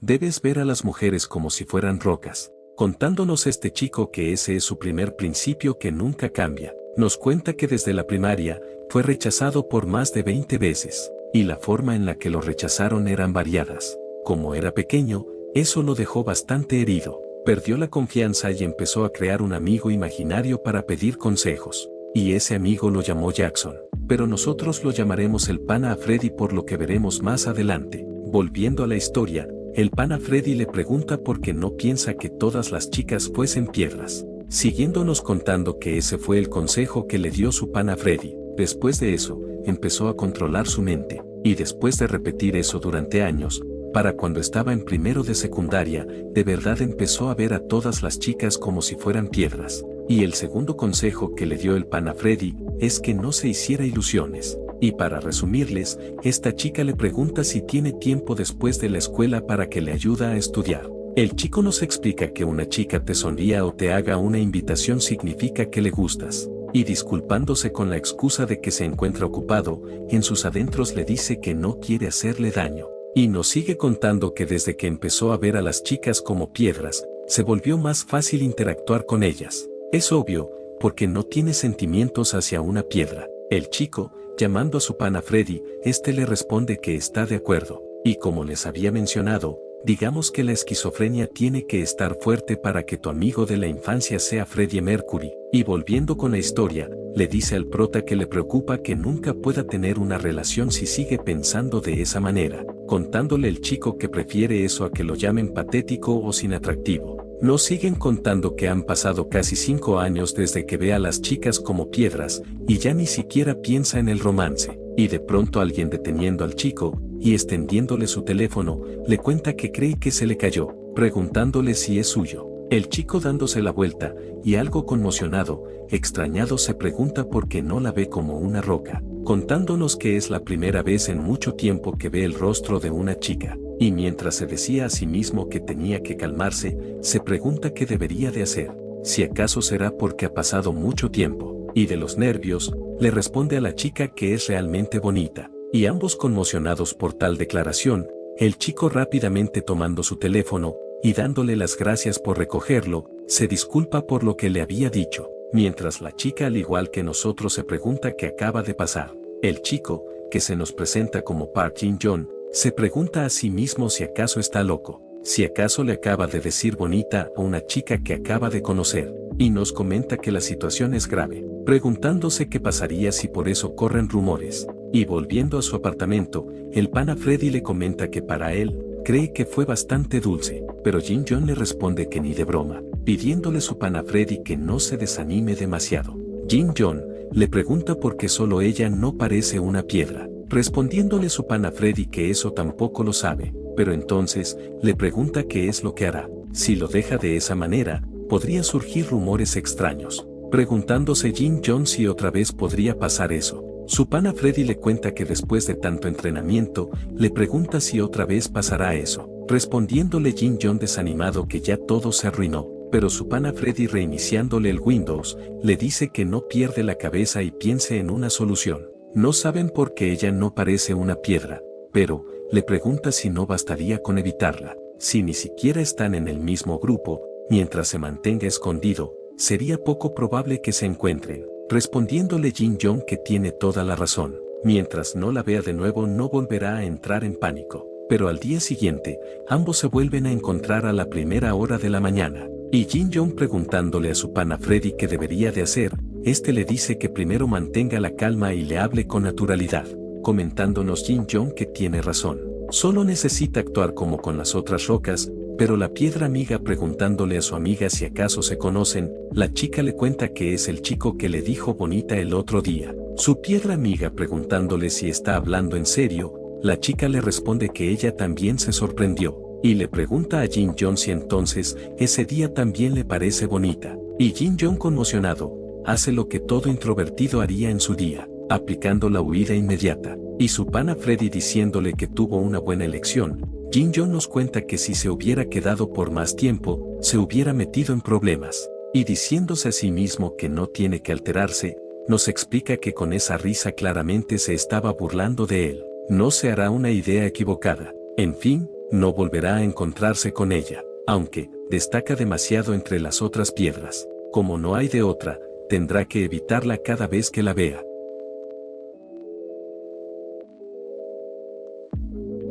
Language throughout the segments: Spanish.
Debes ver a las mujeres como si fueran rocas. Contándonos este chico que ese es su primer principio que nunca cambia. Nos cuenta que desde la primaria, fue rechazado por más de 20 veces, y la forma en la que lo rechazaron eran variadas. Como era pequeño, eso lo dejó bastante herido. Perdió la confianza y empezó a crear un amigo imaginario para pedir consejos. Y ese amigo lo llamó Jackson. Pero nosotros lo llamaremos el pana a Freddy por lo que veremos más adelante. Volviendo a la historia, el pana Freddy le pregunta por qué no piensa que todas las chicas fuesen piedras. Siguiéndonos contando que ese fue el consejo que le dio su pana Freddy. Después de eso, empezó a controlar su mente. Y después de repetir eso durante años, para cuando estaba en primero de secundaria, de verdad empezó a ver a todas las chicas como si fueran piedras. Y el segundo consejo que le dio el pana Freddy es que no se hiciera ilusiones. Y para resumirles, esta chica le pregunta si tiene tiempo después de la escuela para que le ayude a estudiar. El chico nos explica que una chica te sonría o te haga una invitación significa que le gustas. Y disculpándose con la excusa de que se encuentra ocupado, en sus adentros le dice que no quiere hacerle daño. Y nos sigue contando que desde que empezó a ver a las chicas como piedras, se volvió más fácil interactuar con ellas. Es obvio, porque no tiene sentimientos hacia una piedra. El chico, llamando a su pana Freddy, le responde que está de acuerdo. Y como les había mencionado, digamos que la esquizofrenia tiene que estar fuerte para que tu amigo de la infancia sea Freddie Mercury. Y volviendo con la historia, le dice al prota que le preocupa que nunca pueda tener una relación si sigue pensando de esa manera, contándole el chico que prefiere eso a que lo llamen patético o sin atractivo. Nos siguen contando que han pasado casi 5 años desde que ve a las chicas como piedras, y ya ni siquiera piensa en el romance. Y de pronto alguien deteniendo al chico, y extendiéndole su teléfono, le cuenta que cree que se le cayó, preguntándole si es suyo. El chico dándose la vuelta, y algo conmocionado, extrañado se pregunta por qué no la ve como una roca, contándonos que es la primera vez en mucho tiempo que ve el rostro de una chica. Y mientras se decía a sí mismo que tenía que calmarse, se pregunta qué debería de hacer, si acaso será porque ha pasado mucho tiempo, y de los nervios, le responde a la chica que es realmente bonita, y ambos conmocionados por tal declaración, el chico rápidamente tomando su teléfono, y dándole las gracias por recogerlo, se disculpa por lo que le había dicho, mientras la chica al igual que nosotros se pregunta qué acaba de pasar. El chico, que se nos presenta como Park Jin-young, se pregunta a sí mismo si acaso está loco, si acaso le acaba de decir bonita a una chica que acaba de conocer, y nos comenta que la situación es grave, preguntándose qué pasaría si por eso corren rumores. Y volviendo a su apartamento, el pana Freddy le comenta que para él, cree que fue bastante dulce, pero Jin-young le responde que ni de broma, pidiéndole su pana Freddy que no se desanime demasiado. Jin-young le pregunta por qué solo ella no parece una piedra, respondiéndole su pana Freddy que eso tampoco lo sabe, pero entonces le pregunta qué es lo que hará. Si lo deja de esa manera, podría surgir rumores extraños, preguntándose Jin-young si otra vez podría pasar eso. Su pana Freddy le cuenta que después de tanto entrenamiento, le pregunta si otra vez pasará eso, respondiéndole Jin-young desanimado que ya todo se arruinó, pero su pana Freddy reiniciándole el Windows, le dice que no pierde la cabeza y piense en una solución. No saben por qué ella no parece una piedra, pero le pregunta si no bastaría con evitarla, si ni siquiera están en el mismo grupo, mientras se mantenga escondido, sería poco probable que se encuentren. Respondiéndole Jin-young que tiene toda la razón, mientras no la vea de nuevo no volverá a entrar en pánico. Pero al día siguiente, ambos se vuelven a encontrar a la primera hora de la mañana, y Jin-young preguntándole a su pana Freddy qué debería de hacer, le dice que primero mantenga la calma y le hable con naturalidad, comentándonos Jin-young que tiene razón, solo necesita actuar como con las otras rocas. Pero la piedra amiga preguntándole a su amiga si acaso se conocen, la chica le cuenta que es el chico que le dijo bonita el otro día. Su piedra amiga preguntándole si está hablando en serio, la chica le responde que ella también se sorprendió, y le pregunta a Jin-young si entonces ese día también le parece bonita. Y Jin-young conmocionado, hace lo que todo introvertido haría en su día, aplicando la huida inmediata, y su pana Freddy diciéndole que tuvo una buena elección. Jin-young nos cuenta que si se hubiera quedado por más tiempo, se hubiera metido en problemas, y diciéndose a sí mismo que no tiene que alterarse, nos explica que con esa risa claramente se estaba burlando de él. No se hará una idea equivocada. En fin, no volverá a encontrarse con ella, aunque destaca demasiado entre las otras piedras. Como no hay de otra, tendrá que evitarla cada vez que la vea.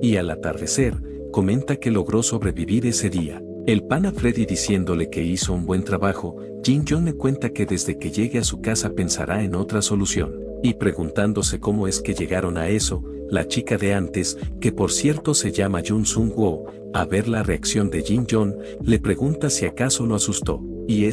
Y al atardecer, comenta que logró sobrevivir ese día. El pana Freddy diciéndole que hizo un buen trabajo, Jin-Young le cuenta que desde que llegue a su casa pensará en otra solución. Y preguntándose cómo es que llegaron a eso, la chica de antes, que por cierto se llama Jun Sung-woo, a ver la reacción de Jin-Young, le pregunta si acaso lo asustó. Y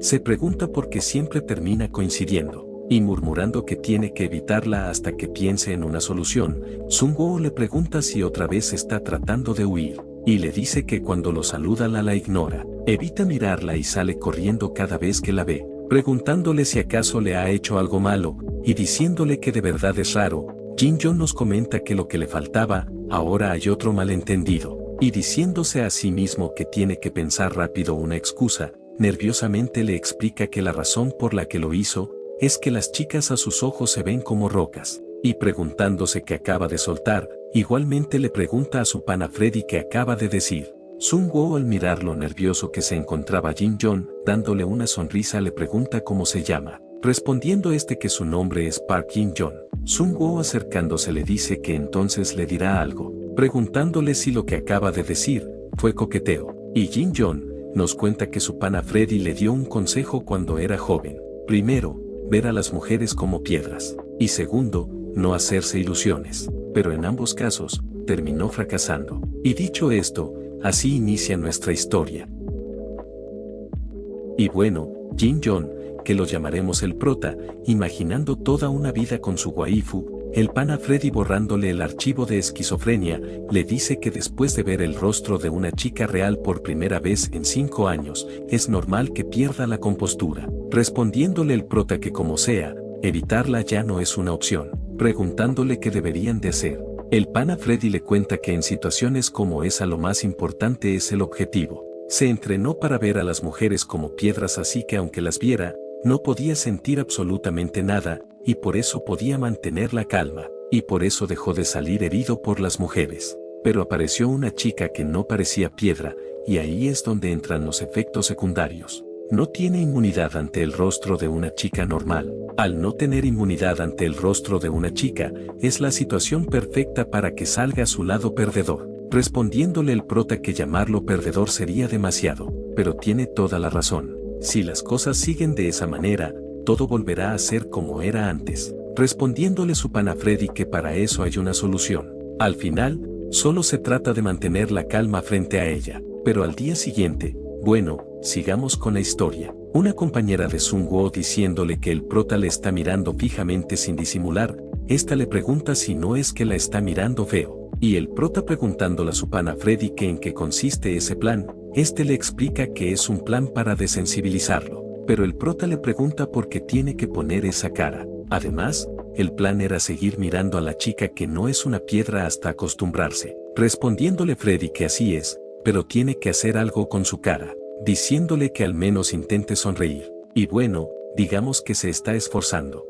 se pregunta por qué siempre termina coincidiendo. Y murmurando que tiene que evitarla hasta que piense en una solución, Sung-woo le pregunta si otra vez está tratando de huir. Y le dice que cuando lo saluda la ignora, evita mirarla y sale corriendo cada vez que la ve, preguntándole si acaso le ha hecho algo malo, y diciéndole que de verdad es raro. Jin-Young nos comenta que lo que le faltaba, ahora hay otro malentendido, y diciéndose a sí mismo que tiene que pensar rápido una excusa, nerviosamente le explica que la razón por la que lo hizo, es que las chicas a sus ojos se ven como rocas, y preguntándose qué acaba de soltar, igualmente le pregunta a su pana Freddy qué acaba de decir. Sung-woo al mirar lo nervioso que se encontraba Jin-Young, dándole una sonrisa le pregunta cómo se llama, respondiendo que su nombre es Park Jin-Young. Sung-woo acercándose le dice que entonces le dirá algo, preguntándole si lo que acaba de decir fue coqueteo, y Jin-Young nos cuenta que su pana Freddy le dio un consejo cuando era joven. Primero, ver a las mujeres como piedras, y segundo, no hacerse ilusiones, pero en ambos casos, terminó fracasando. Y dicho esto, así inicia nuestra historia. Y bueno, Jin-Young, que lo llamaremos el prota, imaginando toda una vida con su waifu, el pana Freddy borrándole el archivo de esquizofrenia, le dice que después de ver el rostro de una chica real por primera vez en 5 años, es normal que pierda la compostura, respondiéndole el prota que como sea, evitarla ya no es una opción, preguntándole qué deberían de hacer. El pana Freddy le cuenta que en situaciones como esa lo más importante es el objetivo. Se entrenó para ver a las mujeres como piedras, así que aunque las viera, no podía sentir absolutamente nada, y por eso podía mantener la calma, y por eso dejó de salir herido por las mujeres. Pero apareció una chica que no parecía piedra, y ahí es donde entran los efectos secundarios. No tiene inmunidad ante el rostro de una chica normal. Al no tener inmunidad ante el rostro de una chica, es la situación perfecta para que salga a su lado perdedor. Respondiéndole el prota que llamarlo perdedor sería demasiado, pero tiene toda la razón. Si las cosas siguen de esa manera, todo volverá a ser como era antes. Respondiéndole su pana Freddy que para eso hay una solución. Al final, solo se trata de mantener la calma frente a ella. Pero al día siguiente, bueno, sigamos con la historia. Una compañera de Sung-woo diciéndole que el prota le está mirando fijamente sin disimular, esta le pregunta si no es que la está mirando feo. Y el prota preguntándole a su pana Freddy que en qué consiste ese plan, le explica que es un plan para desensibilizarlo. Pero el prota le pregunta por qué tiene que poner esa cara. Además, el plan era seguir mirando a la chica que no es una piedra hasta acostumbrarse. Respondiéndole Freddy que así es, pero tiene que hacer algo con su cara, diciéndole que al menos intente sonreír. Y bueno, digamos que se está esforzando.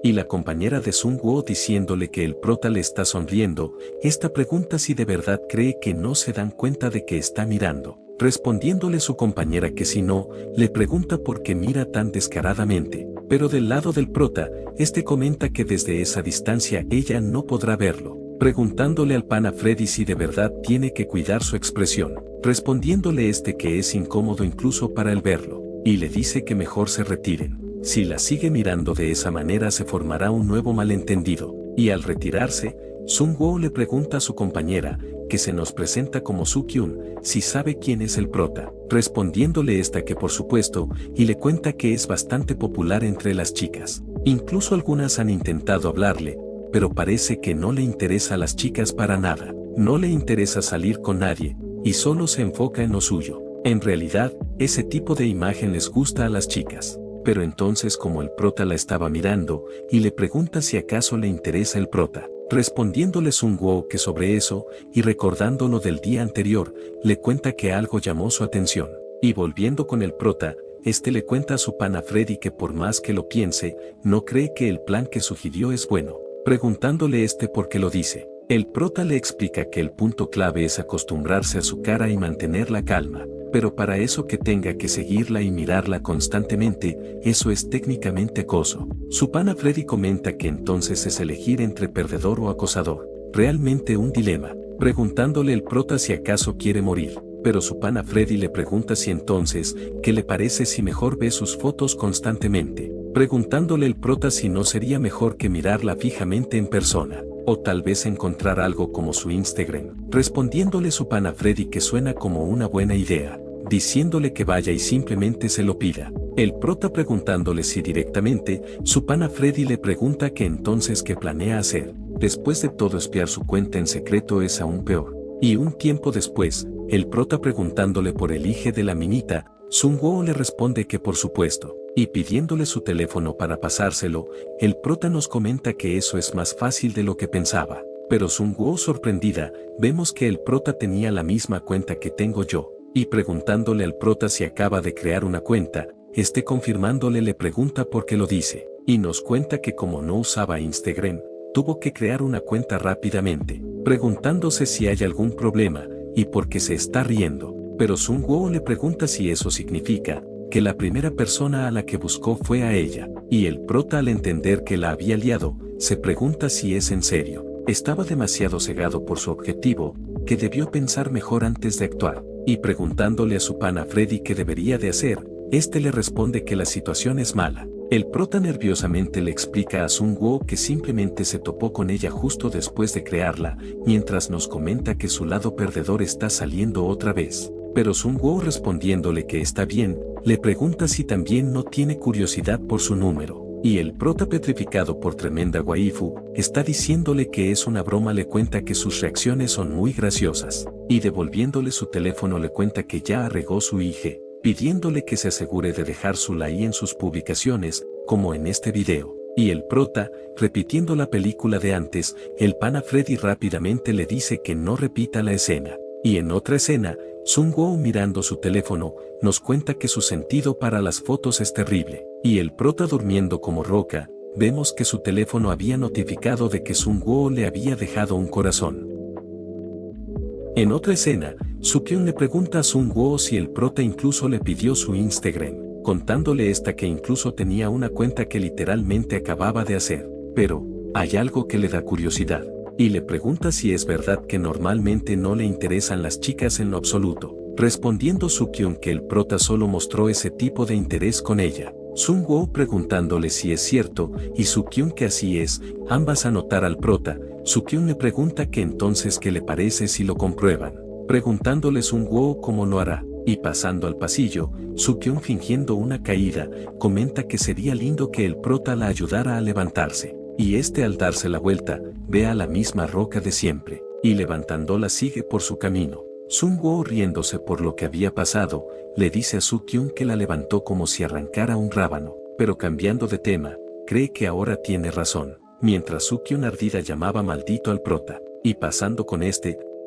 Y la compañera de Sung-woo diciéndole que el prota le está sonriendo, esta pregunta si de verdad cree que no se dan cuenta de que está mirando. Respondiéndole su compañera que si no, le pregunta por qué mira tan descaradamente. Pero del lado del prota, comenta que desde esa distancia ella no podrá verlo. Preguntándole al pana Freddy si de verdad tiene que cuidar su expresión. Respondiéndole que es incómodo incluso para él verlo. Y le dice que mejor se retiren. Si la sigue mirando de esa manera se formará un nuevo malentendido. Y al retirarse, Sung-woo le pregunta a su compañera, que se nos presenta como Soo-kyun, si sabe quién es el prota. Respondiéndole que por supuesto, y le cuenta que es bastante popular entre las chicas. Incluso algunas han intentado hablarle, pero parece que no le interesa a las chicas para nada. No le interesa salir con nadie, y solo se enfoca en lo suyo. En realidad, ese tipo de imagen les gusta a las chicas. Pero entonces como el prota la estaba mirando, y le pregunta si acaso le interesa el prota, respondiéndole Sung-woo que sobre eso, y recordando lo del día anterior, le cuenta que algo llamó su atención. Y volviendo con el prota, le cuenta a su pana Freddy que por más que lo piense, no cree que el plan que sugirió es bueno. Preguntándole por qué lo dice. El prota le explica que el punto clave es acostumbrarse a su cara y mantener la calma, pero para eso que tenga que seguirla y mirarla constantemente, eso es técnicamente acoso. Su pana Freddy comenta que entonces es elegir entre perdedor o acosador, realmente un dilema, preguntándole el prota si acaso quiere morir, pero su pana Freddy le pregunta si entonces, ¿qué le parece si mejor ve sus fotos constantemente? Preguntándole el prota si no sería mejor que mirarla fijamente en persona, o tal vez encontrar algo como su Instagram, respondiéndole su pana Freddy que suena como una buena idea, diciéndole que vaya y simplemente se lo pida. El prota preguntándole si directamente, su pana Freddy le pregunta que entonces qué planea hacer. Después de todo espiar su cuenta en secreto es aún peor. Y un tiempo después, el prota preguntándole por el hijo de la minita, Sun-Woo le responde que por supuesto, y pidiéndole su teléfono para pasárselo, el prota nos comenta que eso es más fácil de lo que pensaba. Pero Sun-Woo sorprendida, vemos que el prota tenía la misma cuenta que tengo yo, y preguntándole al prota si acaba de crear una cuenta, confirmándole le pregunta por qué lo dice, y nos cuenta que como no usaba Instagram, tuvo que crear una cuenta rápidamente, preguntándose si hay algún problema, y por qué se está riendo. Pero Sun-Woo le pregunta si eso significa que la primera persona a la que buscó fue a ella, y el prota al entender que la había liado, se pregunta si es en serio. Estaba demasiado cegado por su objetivo, que debió pensar mejor antes de actuar, y preguntándole a su pana Freddy qué debería de hacer, le responde que la situación es mala. El prota nerviosamente le explica a Sun-Woo que simplemente se topó con ella justo después de crearla, mientras nos comenta que su lado perdedor está saliendo otra vez. Pero Sun-Woo respondiéndole que está bien, le pregunta si también no tiene curiosidad por su número. Y el prota petrificado por tremenda waifu, está diciéndole que es una broma, le cuenta que sus reacciones son muy graciosas. Y devolviéndole su teléfono le cuenta que ya arregó su hija, pidiéndole que se asegure de dejar su like en sus publicaciones, como en este video. Y el prota, repitiendo la película de antes, el pana Freddy rápidamente le dice que no repita la escena. Y en otra escena, Sun-Woo mirando su teléfono, nos cuenta que su sentido para las fotos es terrible. Y el prota durmiendo como roca, vemos que su teléfono había notificado de que Sun-Woo le había dejado un corazón. En otra escena, Soo-Kyun le pregunta a Sun-Woo si el prota incluso le pidió su Instagram, contándole que incluso tenía una cuenta que literalmente acababa de hacer. Pero, hay algo que le da curiosidad, y le pregunta si es verdad que normalmente no le interesan las chicas en lo absoluto, respondiendo Soo-Kyun que el prota solo mostró ese tipo de interés con ella. Sun-Woo preguntándole si es cierto, y Soo-Kyun que así es, ambas a notar al prota. Soo-Kyun le pregunta que entonces qué le parece si lo comprueban, preguntándole Sun-Woo cómo lo hará, y pasando al pasillo, Soo-Kyun fingiendo una caída, comenta que sería lindo que el prota la ayudara a levantarse, y al darse la vuelta, ve a la misma roca de siempre, y levantándola sigue por su camino. Sun-Woo riéndose por lo que había pasado, le dice a Soo-Kyun que la levantó como si arrancara un rábano, pero cambiando de tema, cree que ahora tiene razón, mientras Soo-Kyun ardida llamaba maldito al prota, y pasando con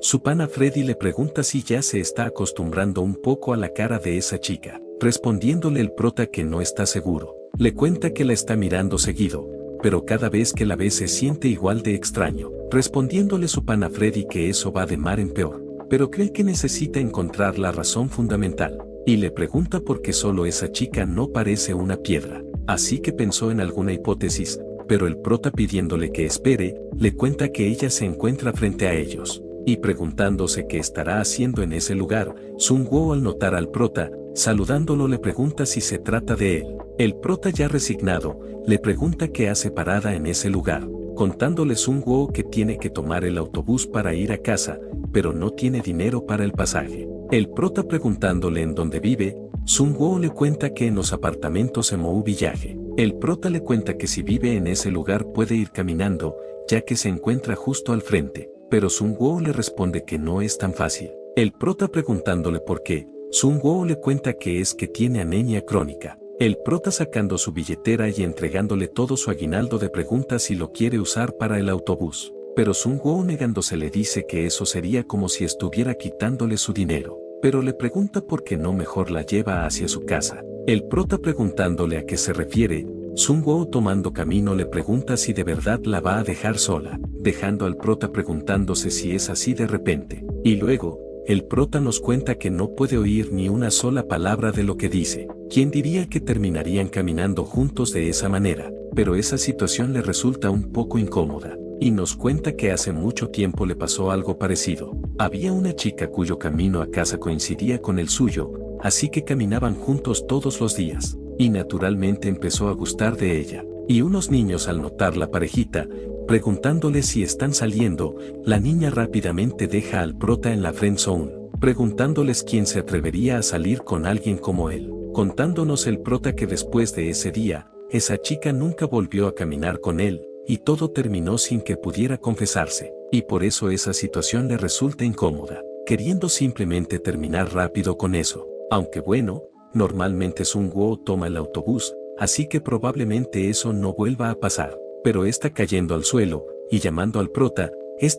su pana Freddy le pregunta si ya se está acostumbrando un poco a la cara de esa chica, respondiéndole el prota que no está seguro, le cuenta que la está mirando seguido, pero cada vez que la ve se siente igual de extraño, respondiéndole su pana Freddy que eso va de mal en peor, pero cree que necesita encontrar la razón fundamental, y le pregunta por qué solo esa chica no parece una piedra, así que pensó en alguna hipótesis, pero el prota pidiéndole que espere, le cuenta que ella se encuentra frente a ellos, y preguntándose qué estará haciendo en ese lugar, Sun-Woo al notar al prota, saludándolo le pregunta si se trata de él. El prota ya resignado, le pregunta qué hace parada en ese lugar, contándole Sun-Woo que tiene que tomar el autobús para ir a casa, pero no tiene dinero para el pasaje. El prota preguntándole en dónde vive, Sun-Woo le cuenta que en los apartamentos en Mou Village. El prota le cuenta que si vive en ese lugar puede ir caminando, ya que se encuentra justo al frente, pero Sun-Woo le responde que no es tan fácil. El prota preguntándole por qué, Sun-Woo le cuenta que es que tiene anemia crónica. El prota sacando su billetera y entregándole todo su aguinaldo de pregunta si lo quiere usar para el autobús, pero Sun-Woo negándose le dice que eso sería como si estuviera quitándole su dinero, pero le pregunta por qué no mejor la lleva hacia su casa. El prota preguntándole a qué se refiere, Sun-woo tomando camino le pregunta si de verdad la va a dejar sola, dejando al prota preguntándose si es así de repente. Y luego, el prota nos cuenta que no puede oír ni una sola palabra de lo que dice. ¿Quién diría que terminarían caminando juntos de esa manera? Pero esa situación le resulta un poco incómoda. Y nos cuenta que hace mucho tiempo le pasó algo parecido. Había una chica cuyo camino a casa coincidía con el suyo, así que caminaban juntos todos los días. Y naturalmente empezó a gustar de ella. Y unos niños al notar la parejita, preguntándole si están saliendo, la niña rápidamente deja al prota en la friendzone, preguntándoles quién se atrevería a salir con alguien como él. Contándonos el prota que después de ese día, esa chica nunca volvió a caminar con él, y todo terminó sin que pudiera confesarse, y por eso esa situación le resulta incómoda, queriendo simplemente terminar rápido con eso. Aunque bueno, normalmente Sun-woo toma el autobús, así que probablemente eso no vuelva a pasar, pero está cayendo al suelo, y llamando al prota,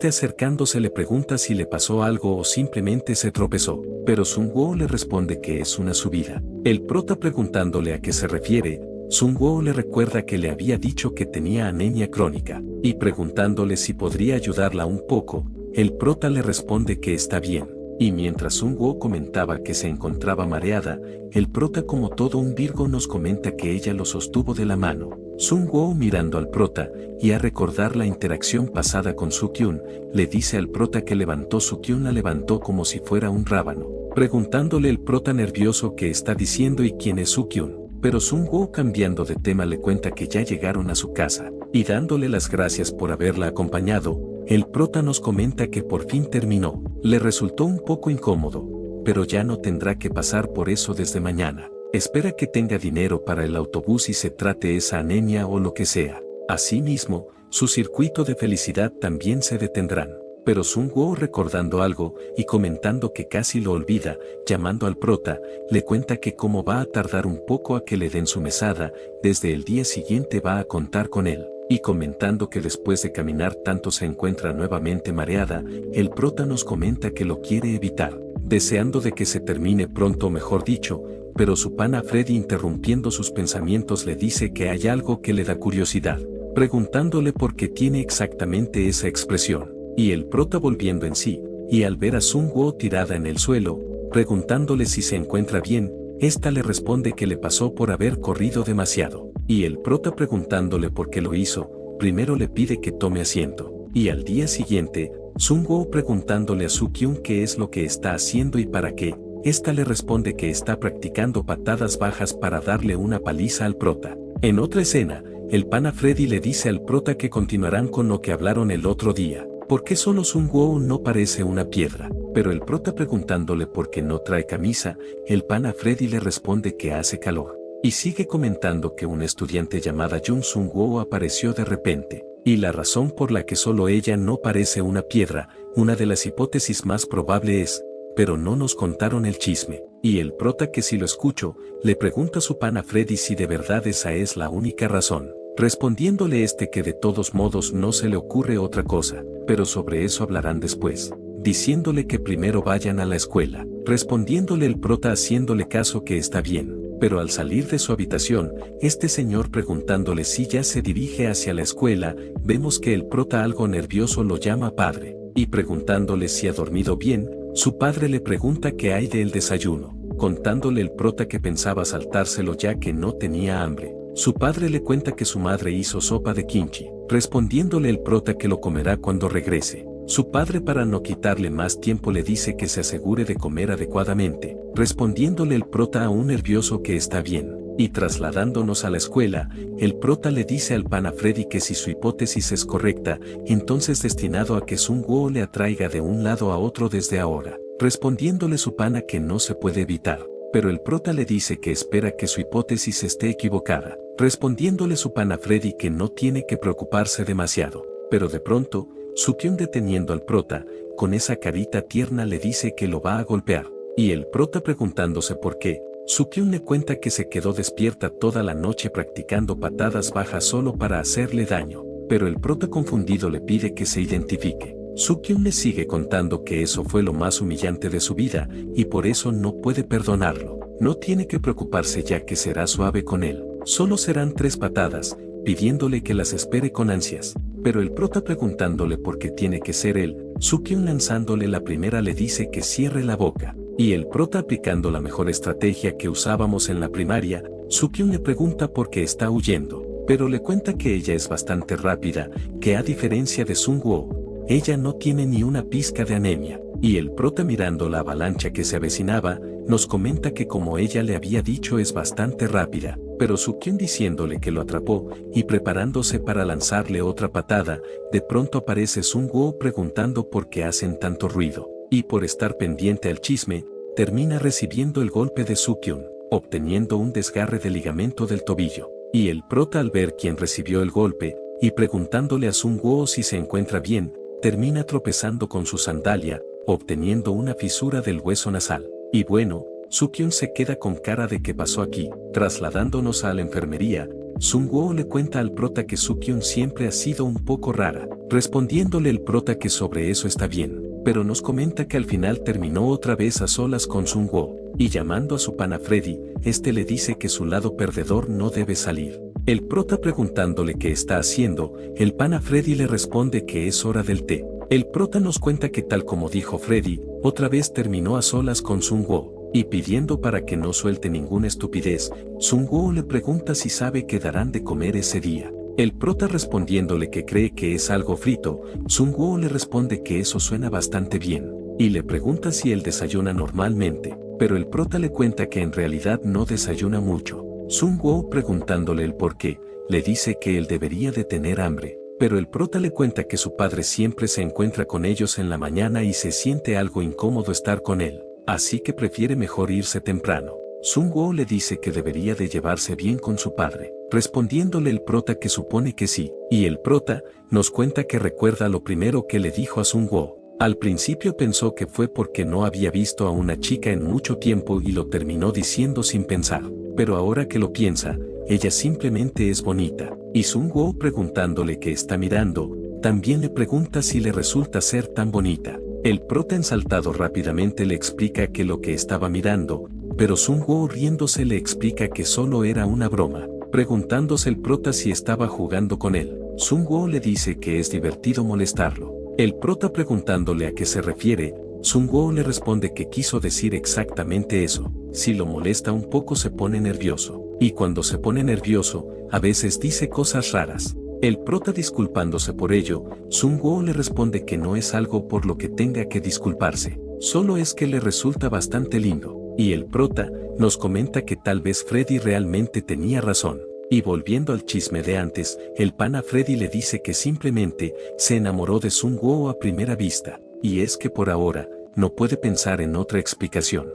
acercándose le pregunta si le pasó algo o simplemente se tropezó, pero Sun-woo le responde que es una subida. El prota preguntándole a qué se refiere, Sun-woo le recuerda que le había dicho que tenía anemia crónica, y preguntándole si podría ayudarla un poco, el prota le responde que está bien. Y mientras Sun-woo comentaba que se encontraba mareada, el prota como todo un Virgo nos comenta que ella lo sostuvo de la mano. Sun-woo mirando al prota, y a recordar la interacción pasada con Su-kyun, le dice al prota que Su-kyun la levantó como si fuera un rábano. Preguntándole el prota nervioso qué está diciendo y quién es Su-kyun. Pero Sun-woo cambiando de tema le cuenta que ya llegaron a su casa, y dándole las gracias por haberla acompañado, el prota nos comenta que por fin terminó. Le resultó un poco incómodo, pero ya no tendrá que pasar por eso desde mañana. Espera que tenga dinero para el autobús y se trate esa anemia o lo que sea. Asimismo, su circuito de felicidad también se detendrán. Pero Sun-woo recordando algo y comentando que casi lo olvida, llamando al prota, le cuenta que como va a tardar un poco a que le den su mesada, desde el día siguiente va a contar con él. Y comentando que después de caminar tanto se encuentra nuevamente mareada, el prota nos comenta que lo quiere evitar, deseando de que se termine pronto, mejor dicho, pero su pana Freddy interrumpiendo sus pensamientos le dice que hay algo que le da curiosidad, preguntándole por qué tiene exactamente esa expresión. Y el prota volviendo en sí, y al ver a Sun-woo tirada en el suelo, preguntándole si se encuentra bien, esta le responde que le pasó por haber corrido demasiado. Y el prota preguntándole por qué lo hizo, primero le pide que tome asiento. Y al día siguiente, Sun-woo preguntándole a Su-kyun qué es lo que está haciendo y para qué, esta le responde que está practicando patadas bajas para darle una paliza al prota. En otra escena, el pana Freddy le dice al prota que continuarán con lo que hablaron el otro día. ¿Por qué solo Sun-woo no parece una piedra? Pero el prota preguntándole por qué no trae camisa, el pana Freddy le responde que hace calor. Y sigue comentando que una estudiante llamada Jung Sun-woo apareció de repente. Y la razón por la que solo ella no parece una piedra, una de las hipótesis más probable es, pero no nos contaron el chisme. Y el prota que si lo escucho, le pregunta a su pana Freddy si de verdad esa es la única razón. Respondiéndole que de todos modos no se le ocurre otra cosa, pero sobre eso hablarán después, diciéndole que primero vayan a la escuela, respondiéndole el prota haciéndole caso que está bien, pero al salir de su habitación, señor preguntándole si ya se dirige hacia la escuela, vemos que el prota algo nervioso lo llama padre, y preguntándole si ha dormido bien, su padre le pregunta qué hay del desayuno, contándole el prota que pensaba saltárselo ya que no tenía hambre. Su padre le cuenta que su madre hizo sopa de kimchi, respondiéndole el prota que lo comerá cuando regrese. Su padre para no quitarle más tiempo le dice que se asegure de comer adecuadamente, respondiéndole el prota aún nervioso que está bien. Y trasladándonos a la escuela, el prota le dice al pana Freddy que si su hipótesis es correcta, entonces destinado a que Sun-woo le atraiga de un lado a otro desde ahora, respondiéndole su pana que no se puede evitar. Pero el prota le dice que espera que su hipótesis esté equivocada, respondiéndole su pana Freddy que no tiene que preocuparse demasiado. Pero de pronto, Su-kyun deteniendo al prota, con esa carita tierna le dice que lo va a golpear. Y el prota preguntándose por qué, Su-kyun le cuenta que se quedó despierta toda la noche practicando patadas bajas solo para hacerle daño. Pero el prota confundido le pide que se identifique. Su-kyun le sigue contando que eso fue lo más humillante de su vida, y por eso no puede perdonarlo. No tiene que preocuparse ya que será suave con él. Solo serán 3 patadas, pidiéndole que las espere con ansias. Pero el prota preguntándole por qué tiene que ser él, Sookyun lanzándole la primera le dice que cierre la boca. Y el prota aplicando la mejor estrategia que usábamos en la primaria, Sookyun le pregunta por qué está huyendo. Pero le cuenta que ella es bastante rápida, que a diferencia de Sungwoo, ella no tiene ni una pizca de anemia. Y el prota mirando la avalancha que se avecinaba, nos comenta que como ella le había dicho es bastante rápida, pero Sookyun diciéndole que lo atrapó y preparándose para lanzarle otra patada, de pronto aparece Sungwoo preguntando por qué hacen tanto ruido, y por estar pendiente al chisme, termina recibiendo el golpe de Sookyun, obteniendo un desgarre de ligamento del tobillo. Y el prota al ver quién recibió el golpe, y preguntándole a Sungwoo si se encuentra bien, termina tropezando con su sandalia, obteniendo una fisura del hueso nasal. Y bueno, Sookyun se queda con cara de ¿qué pasó aquí? Trasladándonos a la enfermería, Sungwoo le cuenta al prota que Sookyun siempre ha sido un poco rara, respondiéndole el prota que sobre eso está bien, pero nos comenta que al final terminó otra vez a solas con Sungwoo, y llamando a su pana Freddy, este le dice que su lado perdedor no debe salir. El prota preguntándole qué está haciendo, el pana Freddy le responde que es hora del té. El prota nos cuenta que tal como dijo Freddy, otra vez terminó a solas con Sungwoo, y pidiendo para que no suelte ninguna estupidez, Sungwoo le pregunta si sabe qué darán de comer ese día. El prota respondiéndole que cree que es algo frito, Sungwoo le responde que eso suena bastante bien, y le pregunta si él desayuna normalmente, pero el prota le cuenta que en realidad no desayuna mucho. Sungwoo preguntándole el por qué, le dice que él debería de tener hambre, pero el prota le cuenta que su padre siempre se encuentra con ellos en la mañana y se siente algo incómodo estar con él, así que prefiere mejor irse temprano. Sungwoo le dice que debería de llevarse bien con su padre, respondiéndole el prota que supone que sí, y el prota nos cuenta que recuerda lo primero que le dijo a Sungwoo. Al principio pensó que fue porque no había visto a una chica en mucho tiempo y lo terminó diciendo sin pensar, pero ahora que lo piensa, ella simplemente es bonita, y Sungwoo preguntándole qué está mirando, también le pregunta si le resulta ser tan bonita. El prota ensaltado rápidamente le explica que lo que estaba mirando, pero Sungwoo riéndose le explica que solo era una broma, preguntándose el prota si estaba jugando con él. Sungwoo le dice que es divertido molestarlo. El prota preguntándole a qué se refiere, Sungwoo le responde que quiso decir exactamente eso, si lo molesta un poco se pone nervioso, y cuando se pone nervioso, a veces dice cosas raras. El prota disculpándose por ello, Sungwoo le responde que no es algo por lo que tenga que disculparse, solo es que le resulta bastante lindo, y el prota nos comenta que tal vez Freddy realmente tenía razón. Y volviendo al chisme de antes, el pana Freddy le dice que simplemente se enamoró de Sungwoo a primera vista, y es que por ahora, no puede pensar en otra explicación.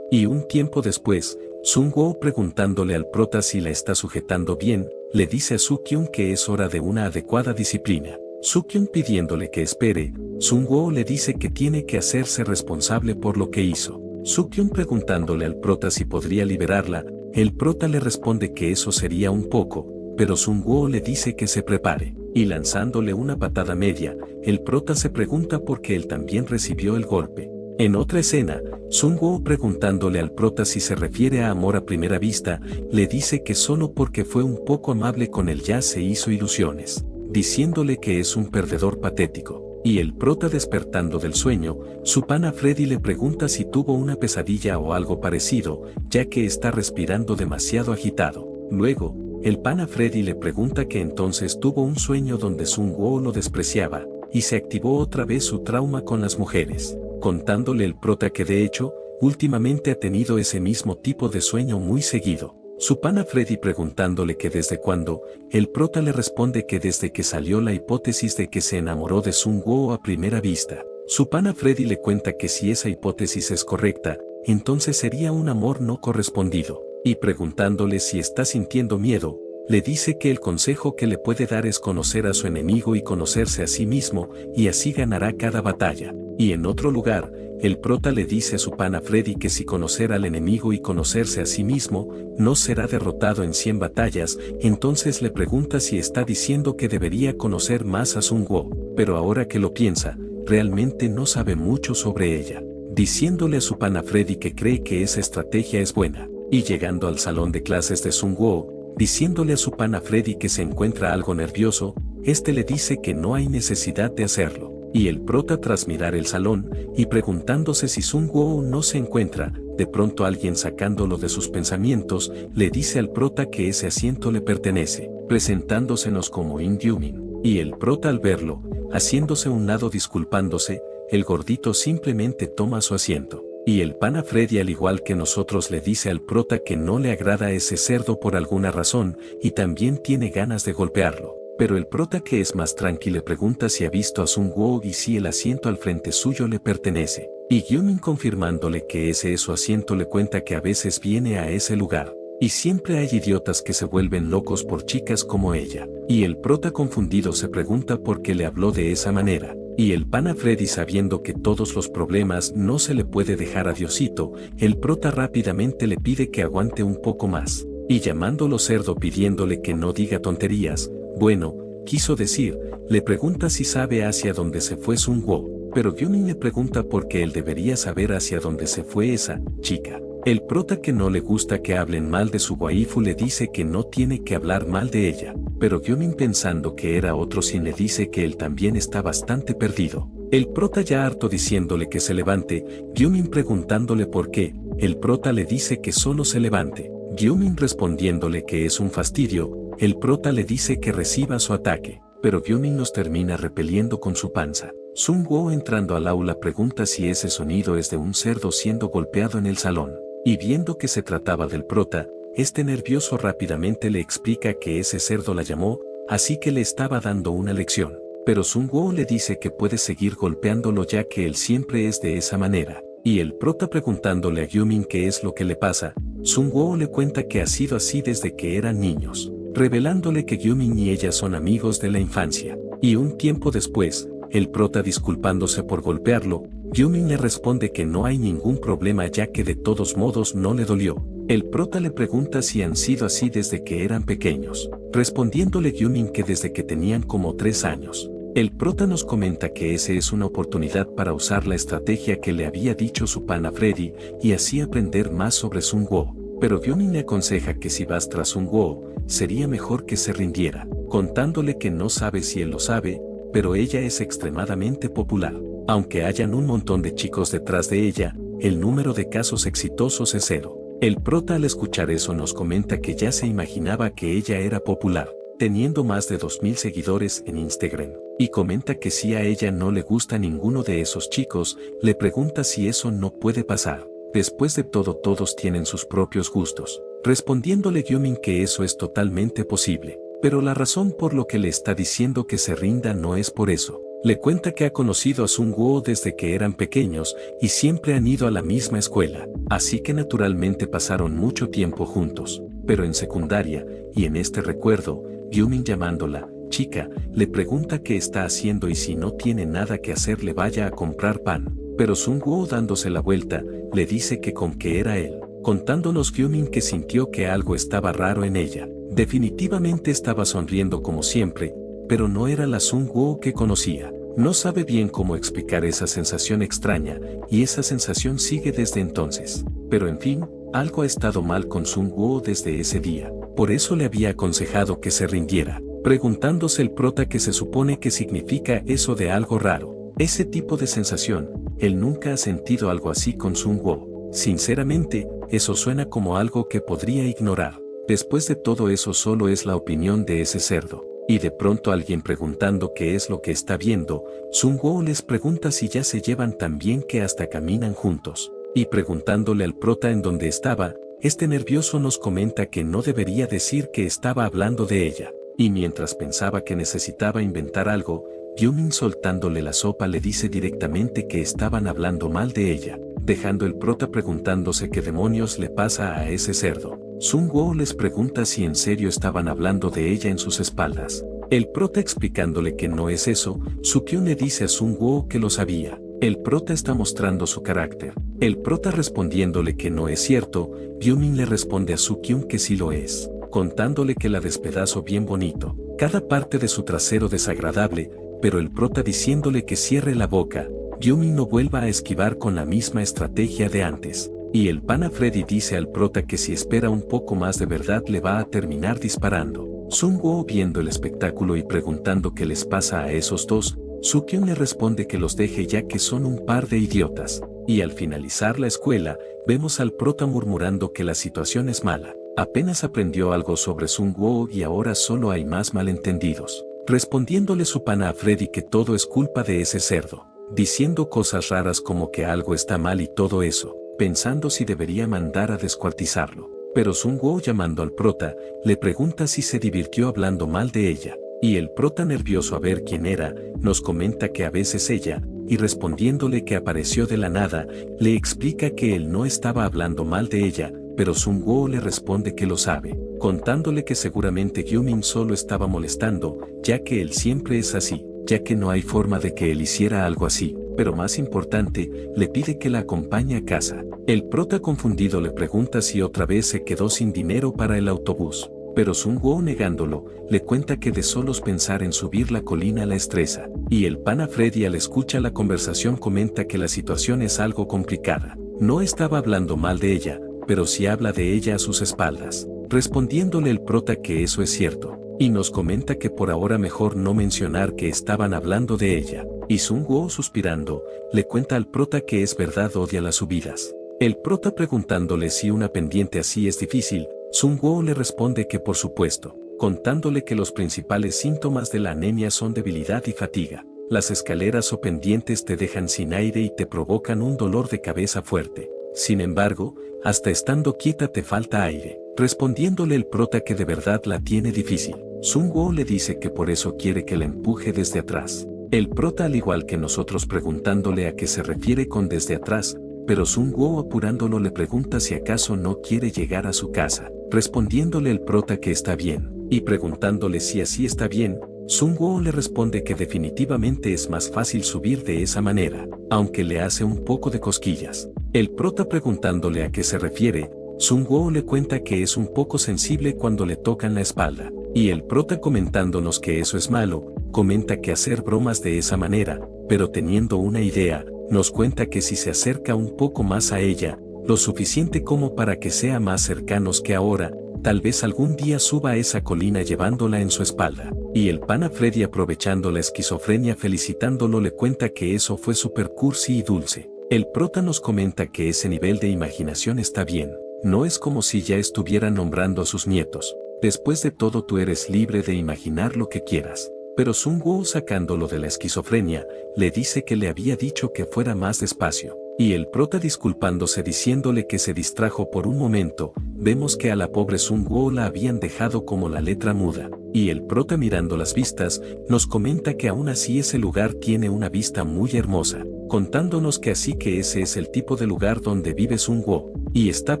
Y un tiempo después, Sungwoo preguntándole al prota si la está sujetando bien, le dice a Sookyun que es hora de una adecuada disciplina. Sookyun pidiéndole que espere, Sungwoo le dice que tiene que hacerse responsable por lo que hizo. Sookyun preguntándole al prota si podría liberarla, el prota le responde que eso sería un poco, pero Sungwoo le dice que se prepare, y lanzándole una patada media, el prota se pregunta por qué él también recibió el golpe. En otra escena, Sungwoo preguntándole al prota si se refiere a amor a primera vista, le dice que solo porque fue un poco amable con él ya se hizo ilusiones, diciéndole que es un perdedor patético. Y el prota despertando del sueño, su pana Freddy le pregunta si tuvo una pesadilla o algo parecido, ya que está respirando demasiado agitado. Luego, el pana Freddy le pregunta que entonces tuvo un sueño donde Sungwoo lo despreciaba, y se activó otra vez su trauma con las mujeres, contándole el prota que de hecho, últimamente ha tenido ese mismo tipo de sueño muy seguido. Su pana Freddy preguntándole que desde cuándo, el prota le responde que desde que salió la hipótesis de que se enamoró de Sungwoo a primera vista. Su pana Freddy le cuenta que si esa hipótesis es correcta, entonces sería un amor no correspondido, y preguntándole si está sintiendo miedo, le dice que el consejo que le puede dar es conocer a su enemigo y conocerse a sí mismo, y así ganará cada batalla. Y en otro lugar, el prota le dice a su pana Freddy que si conocer al enemigo y conocerse a sí mismo, no será derrotado en 100 batallas, entonces le pregunta si está diciendo que debería conocer más a Sungwoo, pero ahora que lo piensa, realmente no sabe mucho sobre ella, diciéndole a su pana Freddy que cree que esa estrategia es buena. y llegando al salón de clases de Sungwoo, diciéndole a su pana Freddy que se encuentra algo nervioso, este le dice que no hay necesidad de hacerlo, y el prota tras mirar el salón, y preguntándose si Sungwoo no se encuentra, de pronto alguien sacándolo de sus pensamientos, le dice al prota que ese asiento le pertenece, presentándosenos como In Gyu-min, y el prota al verlo, haciéndose a un lado disculpándose, el gordito simplemente toma su asiento. Y el pana Freddy al igual que nosotros le dice al prota que no le agrada ese cerdo por alguna razón, y también tiene ganas de golpearlo. Pero el prota que es más tranqui le pregunta si ha visto a Sungwoo y si el asiento al frente suyo le pertenece. Y Gyu-min confirmándole que ese es su asiento le cuenta que a veces viene a ese lugar. Y siempre hay idiotas que se vuelven locos por chicas como ella. Y el prota confundido se pregunta por qué le habló de esa manera. Y el pana Freddy sabiendo que todos los problemas no se le puede dejar a Diosito, el prota rápidamente le pide que aguante un poco más. Y llamándolo cerdo pidiéndole que no diga tonterías, bueno, quiso decir, le pregunta si sabe hacia dónde se fue Sungwoo, pero Gyu-min le pregunta por qué él debería saber hacia dónde se fue esa chica. El prota que no le gusta que hablen mal de su waifu le dice que no tiene que hablar mal de ella, pero Gyu-min pensando que era otro sin le dice que él también está bastante perdido. El prota ya harto diciéndole que se levante, Gyu-min preguntándole por qué, el prota le dice que solo se levante. Gyu-min respondiéndole que es un fastidio, el prota le dice que reciba su ataque, pero Gyu-min los termina repeliendo con su panza. Sungwoo entrando al aula pregunta si ese sonido es de un cerdo siendo golpeado en el salón. Y viendo que se trataba del prota, este nervioso rápidamente le explica que ese cerdo la llamó, así que le estaba dando una lección. Pero Sungwoo le dice que puede seguir golpeándolo ya que él siempre es de esa manera. Y el prota preguntándole a Gyu-min qué es lo que le pasa, Sungwoo le cuenta que ha sido así desde que eran niños, revelándole que Gyu-min y ella son amigos de la infancia. Y un tiempo después, el prota disculpándose por golpearlo, Gyu-min le responde que no hay ningún problema ya que de todos modos no le dolió. El prota le pregunta si han sido así desde que eran pequeños, respondiéndole Gyu-min que desde que tenían como 3 años. El prota nos comenta que ese es una oportunidad para usar la estrategia que le había dicho su pana Freddy y así aprender más sobre Sungwoo. Pero Gyu-min le aconseja que si vas tras Sungwoo, sería mejor que se rindiera, contándole que no sabe si él lo sabe, pero ella es extremadamente popular. Aunque hayan un montón de chicos detrás de ella, el número de casos exitosos es 0. El prota al escuchar eso nos comenta que ya se imaginaba que ella era popular, teniendo más de 2000 seguidores en Instagram, y comenta que si a ella no le gusta ninguno de esos chicos, le pregunta si eso no puede pasar. Después de todo todos tienen sus propios gustos, respondiéndole Gyu-min que eso es totalmente posible. Pero la razón por lo que le está diciendo que se rinda no es por eso. Le cuenta que ha conocido a Sungwoo desde que eran pequeños y siempre han ido a la misma escuela, así que naturalmente pasaron mucho tiempo juntos. Pero en secundaria, y en este recuerdo, Gyu-min llamándola chica, le pregunta qué está haciendo y si no tiene nada que hacer le vaya a comprar pan. Pero Sungwoo dándose la vuelta, le dice que con qué era él, contándonos Gyu-min que sintió que algo estaba raro en ella. Definitivamente estaba sonriendo como siempre, pero no era la Sungwoo que conocía. No sabe bien cómo explicar esa sensación extraña, y esa sensación sigue desde entonces. Pero en fin, algo ha estado mal con Sungwoo desde ese día. Por eso le había aconsejado que se rindiera, preguntándose el prota qué se supone que significa eso de algo raro. Ese tipo de sensación, él nunca ha sentido algo así con Sungwoo. Sinceramente, eso suena como algo que podría ignorar. Después de todo eso solo es la opinión de ese cerdo. Y de pronto alguien preguntando qué es lo que está viendo, Sungwoo les pregunta si ya se llevan tan bien que hasta caminan juntos. Y preguntándole al prota en dónde estaba, este nervioso nos comenta que no debería decir que estaba hablando de ella. Y mientras pensaba que necesitaba inventar algo, Gyu-min soltándole la sopa le dice directamente que estaban hablando mal de ella, dejando el prota preguntándose qué demonios le pasa a ese cerdo. Sungwoo les pregunta si en serio estaban hablando de ella en sus espaldas. El prota explicándole que no es eso, Sukyun le dice a Sungwoo que lo sabía. El prota está mostrando su carácter. El prota respondiéndole que no es cierto, Gyu-min le responde a Sukyun que sí lo es, contándole que la despedazó bien bonito, cada parte de su trasero desagradable, pero el prota diciéndole que cierre la boca. Gyu-min no vuelva a esquivar con la misma estrategia de antes. y el pana Freddy dice al prota que si espera un poco más de verdad le va a terminar disparando. Sung-woo viendo el espectáculo y preguntando qué les pasa a esos dos, Soo-kyun le responde que los deje ya que son un par de idiotas. Y al finalizar la escuela, vemos al prota murmurando que la situación es mala. Apenas aprendió algo sobre Sung-woo y ahora solo hay más malentendidos. Respondiéndole su pana a Freddy que todo es culpa de ese cerdo, diciendo cosas raras como que algo está mal y todo eso, pensando si debería mandar a descuartizarlo. Pero Sung-woo llamando al prota, le pregunta si se divirtió hablando mal de ella. Y el prota nervioso a ver quién era, nos comenta que a veces ella, y respondiéndole que apareció de la nada, le explica que él no estaba hablando mal de ella, pero Sung-woo le responde que lo sabe, contándole que seguramente Gyumin solo estaba molestando, ya que él siempre es así, ya que no hay forma de que él hiciera algo así, pero más importante, le pide que la acompañe a casa. El prota confundido le pregunta si otra vez se quedó sin dinero para el autobús. Pero Sung-woo negándolo, le cuenta que de solos pensar en subir la colina la estresa, y el pana Freddy al escuchar la conversación comenta que la situación es algo complicada. No estaba hablando mal de ella, pero sí habla de ella a sus espaldas, respondiéndole el prota que eso es cierto, y nos comenta que por ahora mejor no mencionar que estaban hablando de ella, y Sung-woo suspirando, le cuenta al prota que es verdad odia las subidas. El prota preguntándole si una pendiente así es difícil, Sung-woo le responde que por supuesto, contándole que los principales síntomas de la anemia son debilidad y fatiga. Las escaleras o pendientes te dejan sin aire y te provocan un dolor de cabeza fuerte. Sin embargo, hasta estando quieta te falta aire. Respondiéndole el prota que de verdad la tiene difícil, Sung-woo le dice que por eso quiere que la empuje desde atrás. El prota al igual que nosotros preguntándole a qué se refiere con desde atrás, pero Sung-woo apurándolo le pregunta si acaso no quiere llegar a su casa, respondiéndole el prota que está bien, y preguntándole si así está bien, Sung-woo le responde que definitivamente es más fácil subir de esa manera, aunque le hace un poco de cosquillas. El prota preguntándole a qué se refiere, Sung-woo le cuenta que es un poco sensible cuando le tocan la espalda, y el prota comentándonos que eso es malo, comenta que hacer bromas de esa manera, pero teniendo una idea, nos cuenta que si se acerca un poco más a ella, lo suficiente como para que sea más cercanos que ahora, tal vez algún día suba a esa colina llevándola en su espalda. Y el pana Freddy aprovechando la esquizofrenia felicitándolo le cuenta que eso fue super cursi y dulce. El prota nos comenta que ese nivel de imaginación está bien, no es como si ya estuviera nombrando a sus nietos. Después de todo tú eres libre de imaginar lo que quieras. Pero Sung-woo sacándolo de la esquizofrenia, le dice que le había dicho que fuera más despacio. Y el prota disculpándose diciéndole que se distrajo por un momento, vemos que a la pobre Sung-woo la habían dejado como la letra muda. Y el prota mirando las vistas, nos comenta que aún así ese lugar tiene una vista muy hermosa, contándonos que así que ese es el tipo de lugar donde vive Sung-woo. Y está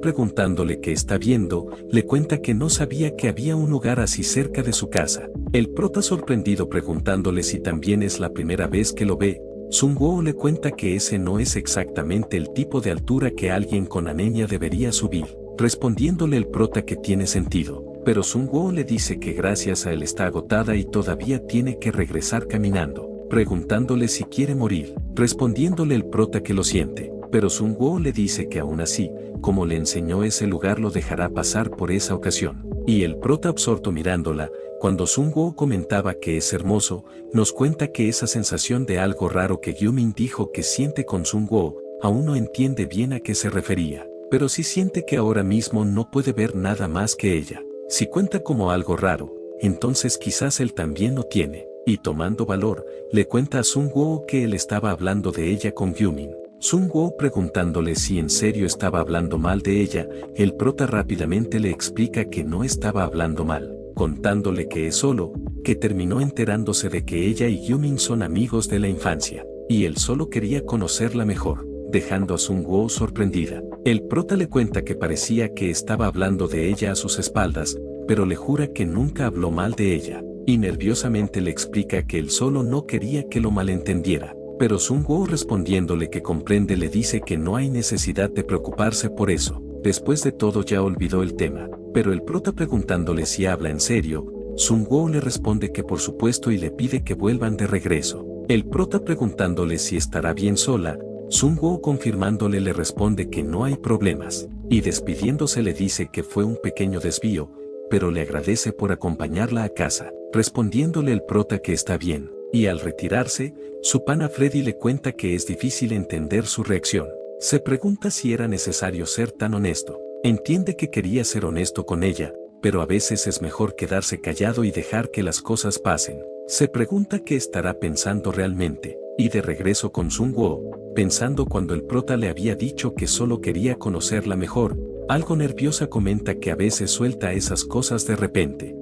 preguntándole qué está viendo, le cuenta que no sabía que había un lugar así cerca de su casa. El prota sorprendido preguntándole si también es la primera vez que lo ve, Sung-woo le cuenta que ese no es exactamente el tipo de altura que alguien con anemia debería subir, respondiéndole el prota que tiene sentido, pero Sung-woo le dice que gracias a él está agotada y todavía tiene que regresar caminando, preguntándole si quiere morir, respondiéndole el prota que lo siente. Pero Sung-woo le dice que aún así, como le enseñó ese lugar lo dejará pasar por esa ocasión. Y el prota absorto mirándola, cuando Sung-woo comentaba que es hermoso, nos cuenta que esa sensación de algo raro que Gyumin dijo que siente con Sung-woo, aún no entiende bien a qué se refería, pero sí siente que ahora mismo no puede ver nada más que ella. Si cuenta como algo raro, entonces quizás él también lo tiene. Y tomando valor, le cuenta a Sung-woo que él estaba hablando de ella con Gyumin. Sung-woo preguntándole si en serio estaba hablando mal de ella, el prota rápidamente le explica que no estaba hablando mal, contándole que es solo, que terminó enterándose de que ella y Gyumin son amigos de la infancia, y él solo quería conocerla mejor, dejando a Sung-woo sorprendida. El prota le cuenta que parecía que estaba hablando de ella a sus espaldas, pero le jura que nunca habló mal de ella, y nerviosamente le explica que él solo no quería que lo malentendiera. Pero Sung-woo respondiéndole que comprende le dice que no hay necesidad de preocuparse por eso, después de todo ya olvidó el tema, pero el prota preguntándole si habla en serio, Sung-woo le responde que por supuesto y le pide que vuelvan de regreso. El prota preguntándole si estará bien sola, Sung-woo confirmándole le responde que no hay problemas, y despidiéndose le dice que fue un pequeño desvío, pero le agradece por acompañarla a casa, respondiéndole el prota que está bien, y al retirarse, su pana Freddy le cuenta que es difícil entender su reacción. Se pregunta si era necesario ser tan honesto. Entiende que quería ser honesto con ella, pero a veces es mejor quedarse callado y dejar que las cosas pasen. Se pregunta qué estará pensando realmente, y de regreso con Sung-woo, pensando cuando el prota le había dicho que solo quería conocerla mejor, algo nerviosa comenta que a veces suelta esas cosas de repente.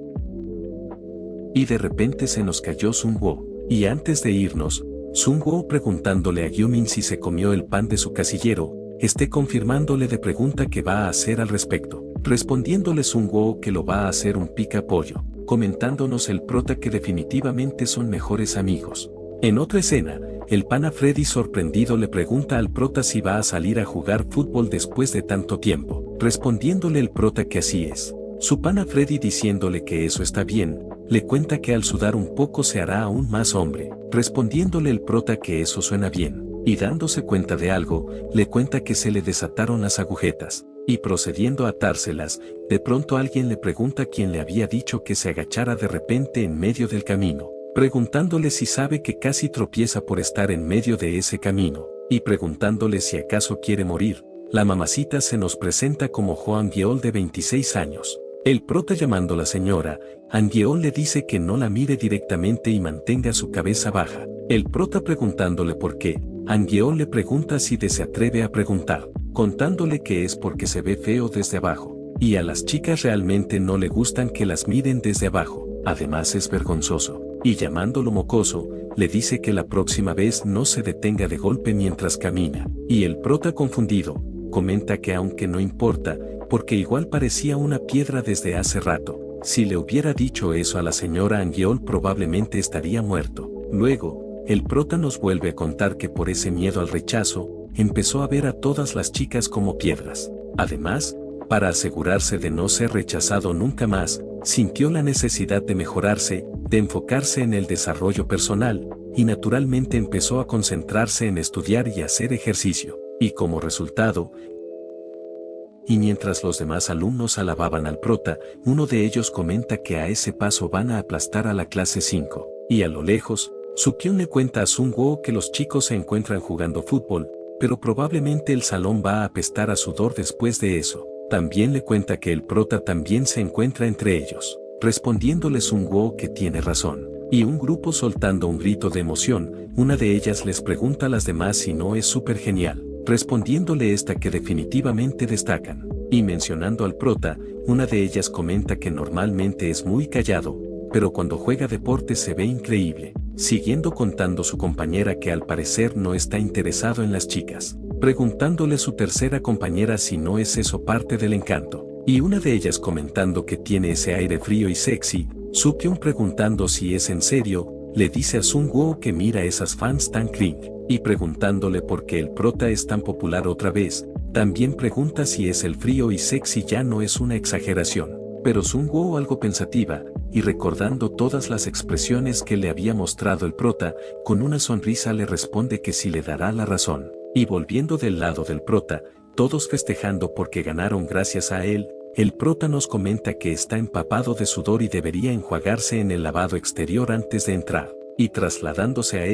Y de repente se nos cayó Sung-woo, y antes de irnos, Sung-woo preguntándole a Gyu-min si se comió el pan de su casillero, confirmándole de pregunta qué va a hacer al respecto, respondiéndole Sung-woo que lo va a hacer un pica pollo, comentándonos el prota que definitivamente son mejores amigos. En otra escena, el pana Freddy sorprendido le pregunta al prota si va a salir a jugar fútbol después de tanto tiempo, respondiéndole el prota que así es. Su pana Freddy diciéndole que eso está bien, le cuenta que al sudar un poco se hará aún más hombre, respondiéndole el prota que eso suena bien, y dándose cuenta de algo, le cuenta que se le desataron las agujetas, y procediendo a atárselas, de pronto alguien le pregunta quién le había dicho que se agachara de repente en medio del camino, preguntándole si sabe que casi tropieza por estar en medio de ese camino, y preguntándole si acaso quiere morir. La mamacita se nos presenta como Hwan Yeol de 26 años. El prota llamando a la señora, Han Yeol le dice que no la mire directamente y mantenga su cabeza baja. El prota preguntándole por qué, Han Yeol le pregunta si se atreve a preguntar, contándole que es porque se ve feo desde abajo, y a las chicas realmente no le gustan que las miren desde abajo, además es vergonzoso, y llamándolo mocoso, le dice que la próxima vez no se detenga de golpe mientras camina, y el prota confundido, comenta que aunque no importa, porque igual parecía una piedra desde hace rato, si le hubiera dicho eso a la señora Han Yeol probablemente estaría muerto. Luego, el prota nos vuelve a contar que por ese miedo al rechazo, empezó a ver a todas las chicas como piedras. Además, para asegurarse de no ser rechazado nunca más, sintió la necesidad de mejorarse, de enfocarse en el desarrollo personal, y naturalmente empezó a concentrarse en estudiar y hacer ejercicio, y como resultado, y mientras los demás alumnos alababan al prota, uno de ellos comenta que a ese paso van a aplastar a la clase 5, y a lo lejos, Soo-kyun le cuenta a Sung-woo que los chicos se encuentran jugando fútbol, pero probablemente el salón va a apestar a sudor después de eso. También le cuenta que el prota también se encuentra entre ellos, respondiéndole Sung-woo que tiene razón, y un grupo soltando un grito de emoción, una de ellas les pregunta a las demás si no es súper genial, respondiéndole esta que definitivamente destacan, y mencionando al prota, una de ellas comenta que normalmente es muy callado, pero cuando juega deporte se ve increíble, siguiendo contando su compañera que al parecer no está interesado en las chicas, preguntándole su tercera compañera si no es eso parte del encanto, y una de ellas comentando que tiene ese aire frío y sexy. Soo-kyun preguntando si es en serio, le dice a Sung-woo que mira esas fans tan cringe, y preguntándole por qué el prota es tan popular otra vez, también pregunta si es el frío y sexy ya no es una exageración, pero Sung-woo algo pensativa, y recordando todas las expresiones que le había mostrado el prota, con una sonrisa le responde que sí le dará la razón, y volviendo del lado del prota, todos festejando porque ganaron gracias a él, el prota nos comenta que está empapado de sudor y debería enjuagarse en el lavado exterior antes de entrar, y trasladándose a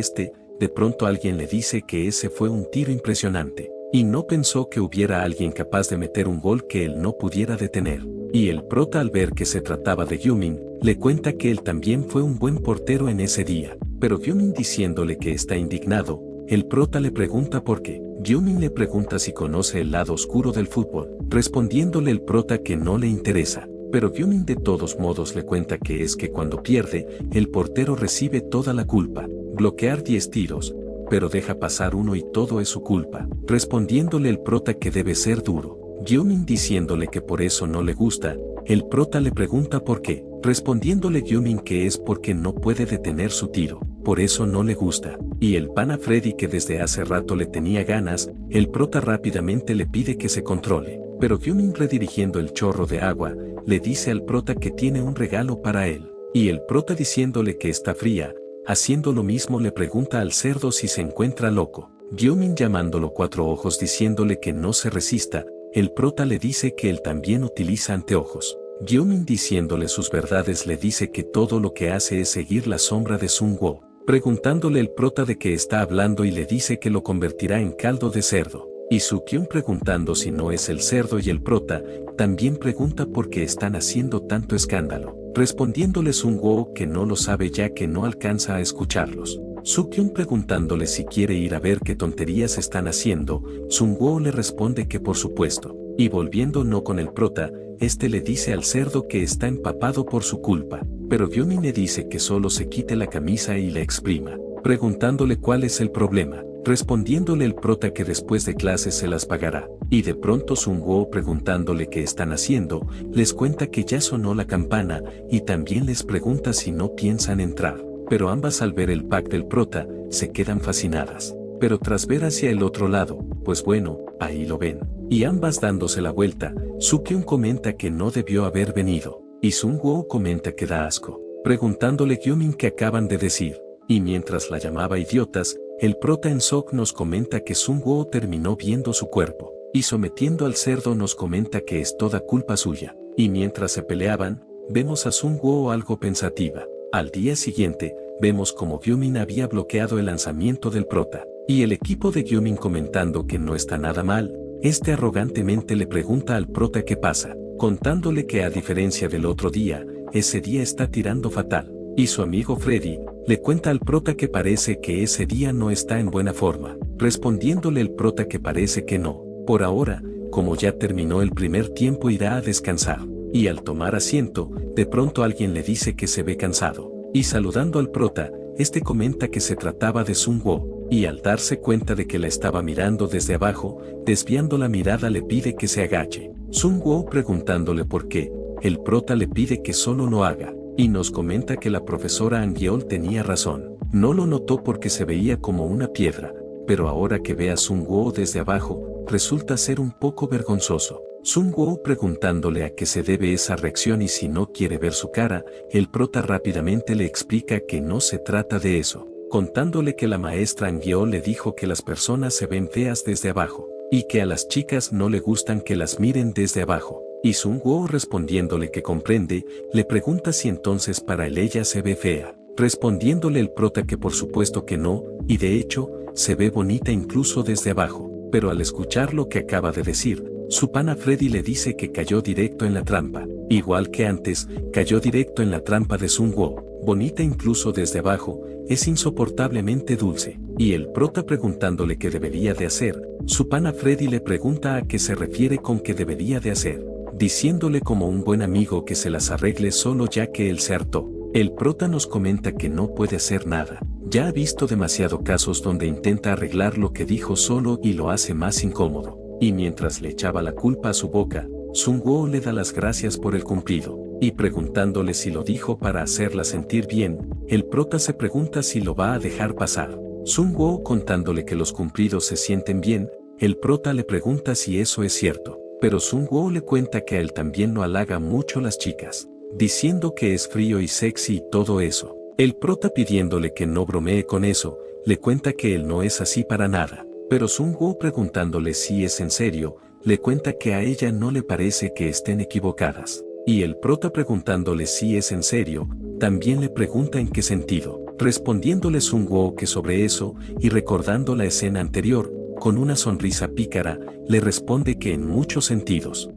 de pronto alguien le dice que ese fue un tiro impresionante, y no pensó que hubiera alguien capaz de meter un gol que él no pudiera detener. Y el prota al ver que se trataba de Gyu-min, le cuenta que él también fue un buen portero en ese día, pero Gyu-min diciéndole que está indignado, el prota le pregunta por qué. Gyu-min le pregunta si conoce el lado oscuro del fútbol, respondiéndole el prota que no le interesa, pero Gyu-min de todos modos le cuenta que es que cuando pierde, el portero recibe toda la culpa, bloquear 10 tiros, pero deja pasar uno y todo es su culpa, respondiéndole el prota que debe ser duro. Gyu-min diciéndole que por eso no le gusta, el prota le pregunta por qué, respondiéndole Gyu-min que es porque no puede detener su tiro, por eso no le gusta, y el pana Freddy que desde hace rato le tenía ganas, el prota rápidamente le pide que se controle, pero Gyu-min redirigiendo el chorro de agua, le dice al prota que tiene un regalo para él, y el prota diciéndole que está fría, haciendo lo mismo le pregunta al cerdo si se encuentra loco, Gyomin llamándolo cuatro ojos diciéndole que no se resista, el prota le dice que él también utiliza anteojos. Gyomin diciéndole sus verdades le dice que todo lo que hace es seguir la sombra de Sun Woo, preguntándole el prota de qué está hablando y le dice que lo convertirá en caldo de cerdo. Y Sukyun preguntando si no es el cerdo y el prota, también pregunta por qué están haciendo tanto escándalo, respondiéndole Sun Woo que no lo sabe ya que no alcanza a escucharlos. Sukyun preguntándole si quiere ir a ver qué tonterías están haciendo, Sun Woo le responde que por supuesto, y volviendo no con el prota, este le dice al cerdo que está empapado por su culpa, pero Gyomin le dice que solo se quite la camisa y la exprima, preguntándole cuál es el problema, respondiéndole el prota que después de clases se las pagará, y de pronto Sun Woo preguntándole qué están haciendo, les cuenta que ya sonó la campana, y también les pregunta si no piensan entrar. Pero ambas al ver el pack del prota, se quedan fascinadas. Pero tras ver hacia el otro lado, pues bueno, ahí lo ven. Y ambas dándose la vuelta, Sukyun comenta que no debió haber venido. Y Sun Woo comenta que da asco, preguntándole Gyomin qué acaban de decir. Y mientras la llamaba idiotas, el prota en Sok nos comenta que Sun Woo terminó viendo su cuerpo. Y sometiendo al cerdo nos comenta que es toda culpa suya. Y mientras se peleaban, vemos a Sun Woo algo pensativa. Al día siguiente, vemos como Gyomin había bloqueado el lanzamiento del prota, y el equipo de Gyomin comentando que no está nada mal, este arrogantemente le pregunta al prota qué pasa, contándole que a diferencia del otro día, ese día está tirando fatal, y su amigo Freddy, le cuenta al prota que parece que ese día no está en buena forma, respondiéndole el prota que parece que no, por ahora, como ya terminó el primer tiempo irá a descansar. Y al tomar asiento, de pronto alguien le dice que se ve cansado. Y saludando al prota, este comenta que se trataba de Sun Woo, y al darse cuenta de que la estaba mirando desde abajo, desviando la mirada le pide que se agache. Sun Woo preguntándole por qué, el prota le pide que solo lo haga, y nos comenta que la profesora Angeol tenía razón. No lo notó porque se veía como una piedra, pero ahora que ve a Sun Woo desde abajo, resulta ser un poco vergonzoso. Sun Woo preguntándole a qué se debe esa reacción y si no quiere ver su cara, el prota rápidamente le explica que no se trata de eso, contándole que la maestra Angeol le dijo que las personas se ven feas desde abajo, y que a las chicas no le gustan que las miren desde abajo. Y Sun Woo respondiéndole que comprende, le pregunta si entonces para él ella se ve fea, respondiéndole el prota que por supuesto que no, y de hecho, se ve bonita incluso desde abajo, pero al escuchar lo que acaba de decir, su pana Freddy le dice que cayó directo en la trampa, igual que antes, cayó directo en la trampa de Sun Woo, bonita incluso desde abajo, es insoportablemente dulce, y el prota preguntándole qué debería de hacer, su pana Freddy le pregunta a qué se refiere con qué debería de hacer, diciéndole como un buen amigo que se las arregle solo ya que él se hartó. El prota nos comenta que no puede hacer nada, ya ha visto demasiado casos donde intenta arreglar lo que dijo solo y lo hace más incómodo. Y mientras le echaba la culpa a su boca, Sun Woo le da las gracias por el cumplido, y preguntándole si lo dijo para hacerla sentir bien, el prota se pregunta si lo va a dejar pasar. Sun Woo contándole que los cumplidos se sienten bien, el prota le pregunta si eso es cierto, pero Sun Woo le cuenta que a él también lo halaga mucho las chicas, diciendo que es frío y sexy y todo eso. El prota pidiéndole que no bromee con eso, le cuenta que él no es así para nada. Pero Sun Woo preguntándole si es en serio, le cuenta que a ella no le parece que estén equivocadas. Y el prota preguntándole si es en serio, también le pregunta en qué sentido, respondiéndole Sun Woo que sobre eso, y recordando la escena anterior, con una sonrisa pícara, le responde que en muchos sentidos.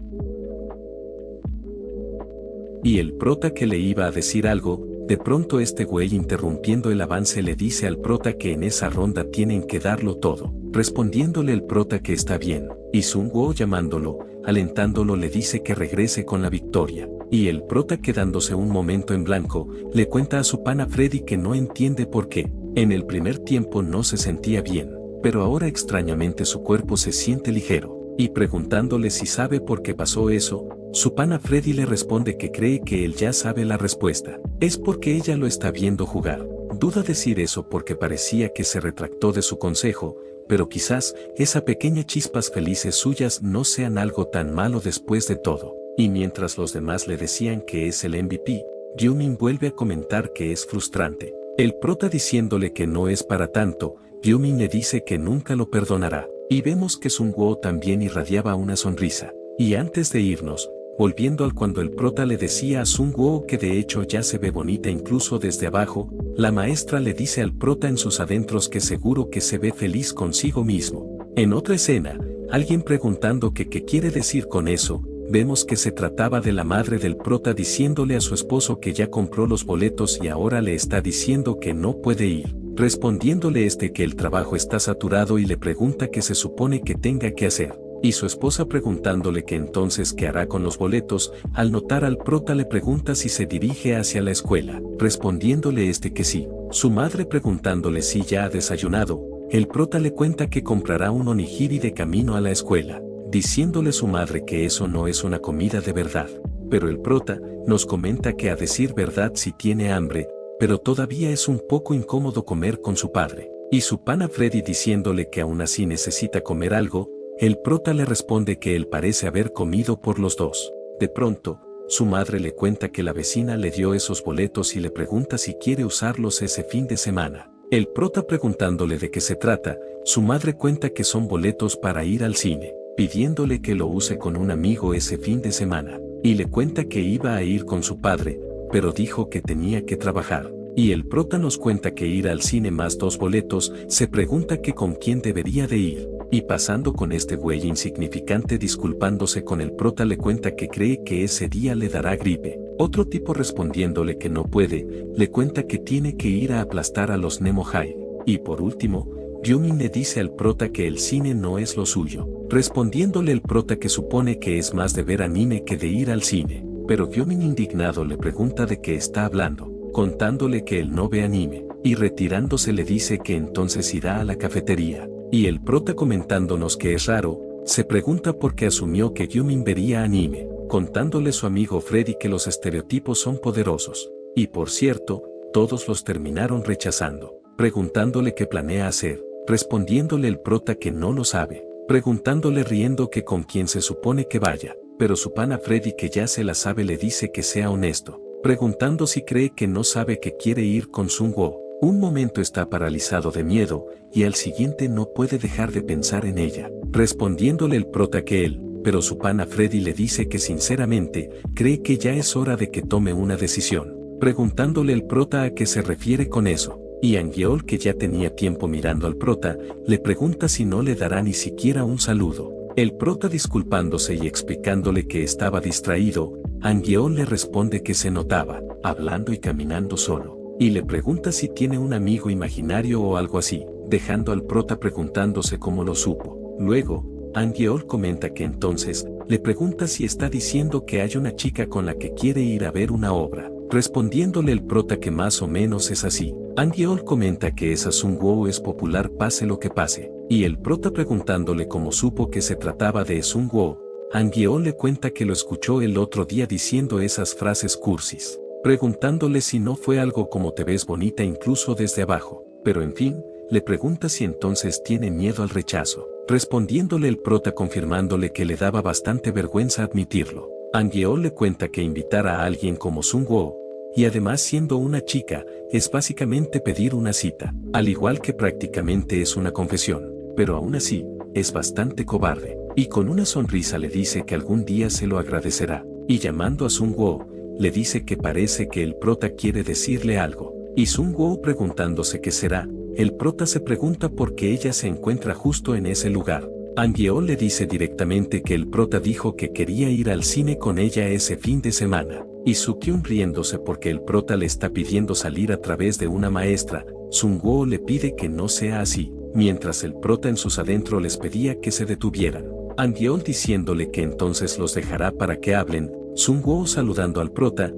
Y el prota que le iba a decir algo, de pronto este güey interrumpiendo el avance le dice al prota que en esa ronda tienen que darlo todo, respondiéndole el prota que está bien, y Sun Woo llamándolo, alentándolo le dice que regrese con la victoria, y el prota quedándose un momento en blanco, le cuenta a su pana Freddy que no entiende por qué, en el primer tiempo no se sentía bien, pero ahora extrañamente su cuerpo se siente ligero, y preguntándole si sabe por qué pasó eso, su pana Freddy le responde que cree que él ya sabe la respuesta. Es porque ella lo está viendo jugar. Duda decir eso porque parecía que se retractó de su consejo, pero quizás esa pequeña chispas felices suyas no sean algo tan malo después de todo. Y mientras los demás le decían que es el MVP, Gyomin vuelve a comentar que es frustrante. El prota diciéndole que no es para tanto, Gyumin le dice que nunca lo perdonará. Y vemos que Sung-woo también irradiaba una sonrisa. Y antes de irnos, volviendo al cuando el prota le decía a Sung-woo que de hecho ya se ve bonita incluso desde abajo, la maestra le dice al prota en sus adentros que seguro que se ve feliz consigo mismo. En otra escena, alguien preguntando que qué quiere decir con eso, vemos que se trataba de la madre del prota diciéndole a su esposo que ya compró los boletos y ahora le está diciendo que no puede ir, respondiéndole que el trabajo está saturado y le pregunta qué se supone que tenga que hacer. Y su esposa preguntándole que entonces qué hará con los boletos, al notar al prota le pregunta si se dirige hacia la escuela, respondiéndole que sí. Su madre preguntándole si ya ha desayunado, el prota le cuenta que comprará un onigiri de camino a la escuela, diciéndole su madre que eso no es una comida de verdad. Pero el prota nos comenta que a decir verdad sí tiene hambre, pero todavía es un poco incómodo comer con su padre. Y su pana Freddy diciéndole que aún así necesita comer algo. El prota le responde que él parece haber comido por los dos. De pronto, su madre le cuenta que la vecina le dio esos boletos y le pregunta si quiere usarlos ese fin de semana. El prota preguntándole de qué se trata, su madre cuenta que son boletos para ir al cine, pidiéndole que lo use con un amigo ese fin de semana. Y le cuenta que iba a ir con su padre, pero dijo que tenía que trabajar. Y el prota nos cuenta que ir al cine más 2 boletos, se pregunta que con quién debería de ir. Y pasando con güey insignificante disculpándose con el prota le cuenta que cree que ese día le dará gripe. Otro tipo respondiéndole que no puede, le cuenta que tiene que ir a aplastar a los Nemo High. Y por último, Gyumin le dice al prota que el cine no es lo suyo, respondiéndole el prota que supone que es más de ver anime que de ir al cine. Pero Gyumin indignado le pregunta de qué está hablando, contándole que él no ve anime, y retirándose le dice que entonces irá a la cafetería. Y el prota comentándonos que es raro, se pregunta por qué asumió que Gyumin vería anime, contándole su amigo Freddy que los estereotipos son poderosos. Y por cierto, todos los terminaron rechazando, preguntándole qué planea hacer, respondiéndole el prota que no lo sabe, preguntándole riendo que con quién se supone que vaya, pero su pana Freddy que ya se la sabe le dice que sea honesto, preguntando si cree que no sabe que quiere ir con Sung-woo. Un momento está paralizado de miedo, y al siguiente no puede dejar de pensar en ella, respondiéndole el prota que él, pero su pana Freddy le dice que sinceramente, cree que ya es hora de que tome una decisión, preguntándole el prota a qué se refiere con eso, y Angeol que ya tenía tiempo mirando al prota, le pregunta si no le dará ni siquiera un saludo. El prota disculpándose y explicándole que estaba distraído, Angeol le responde que se notaba, hablando y caminando solo. Y le pregunta si tiene un amigo imaginario o algo así, dejando al prota preguntándose cómo lo supo. Luego, Angeol comenta que entonces, le pregunta si está diciendo que hay una chica con la que quiere ir a ver una obra, respondiéndole el prota que más o menos es así. Angeol comenta que esa Sung-woo es popular pase lo que pase, y el prota preguntándole cómo supo que se trataba de Sung-woo, Angeol le cuenta que lo escuchó el otro día diciendo esas frases cursis, preguntándole si no fue algo como te ves bonita incluso desde abajo, pero en fin, le pregunta si entonces tiene miedo al rechazo, respondiéndole el prota confirmándole que le daba bastante vergüenza admitirlo. Angeol le cuenta que invitar a alguien como Sung-woo, y además siendo una chica, es básicamente pedir una cita, al igual que prácticamente es una confesión, pero aún así, es bastante cobarde, y con una sonrisa le dice que algún día se lo agradecerá, y llamando a Sung-woo, le dice que parece que el prota quiere decirle algo, y Sung-woo preguntándose qué será, el prota se pregunta por qué ella se encuentra justo en ese lugar. Angeol le dice directamente que el prota dijo que quería ir al cine con ella ese fin de semana, y Sukyun riéndose porque el prota le está pidiendo salir a través de una maestra, Sung-woo le pide que no sea así, mientras el prota en sus adentro les pedía que se detuvieran. Angeol diciéndole que entonces los dejará para que hablen. Sung-woo saludando al prota,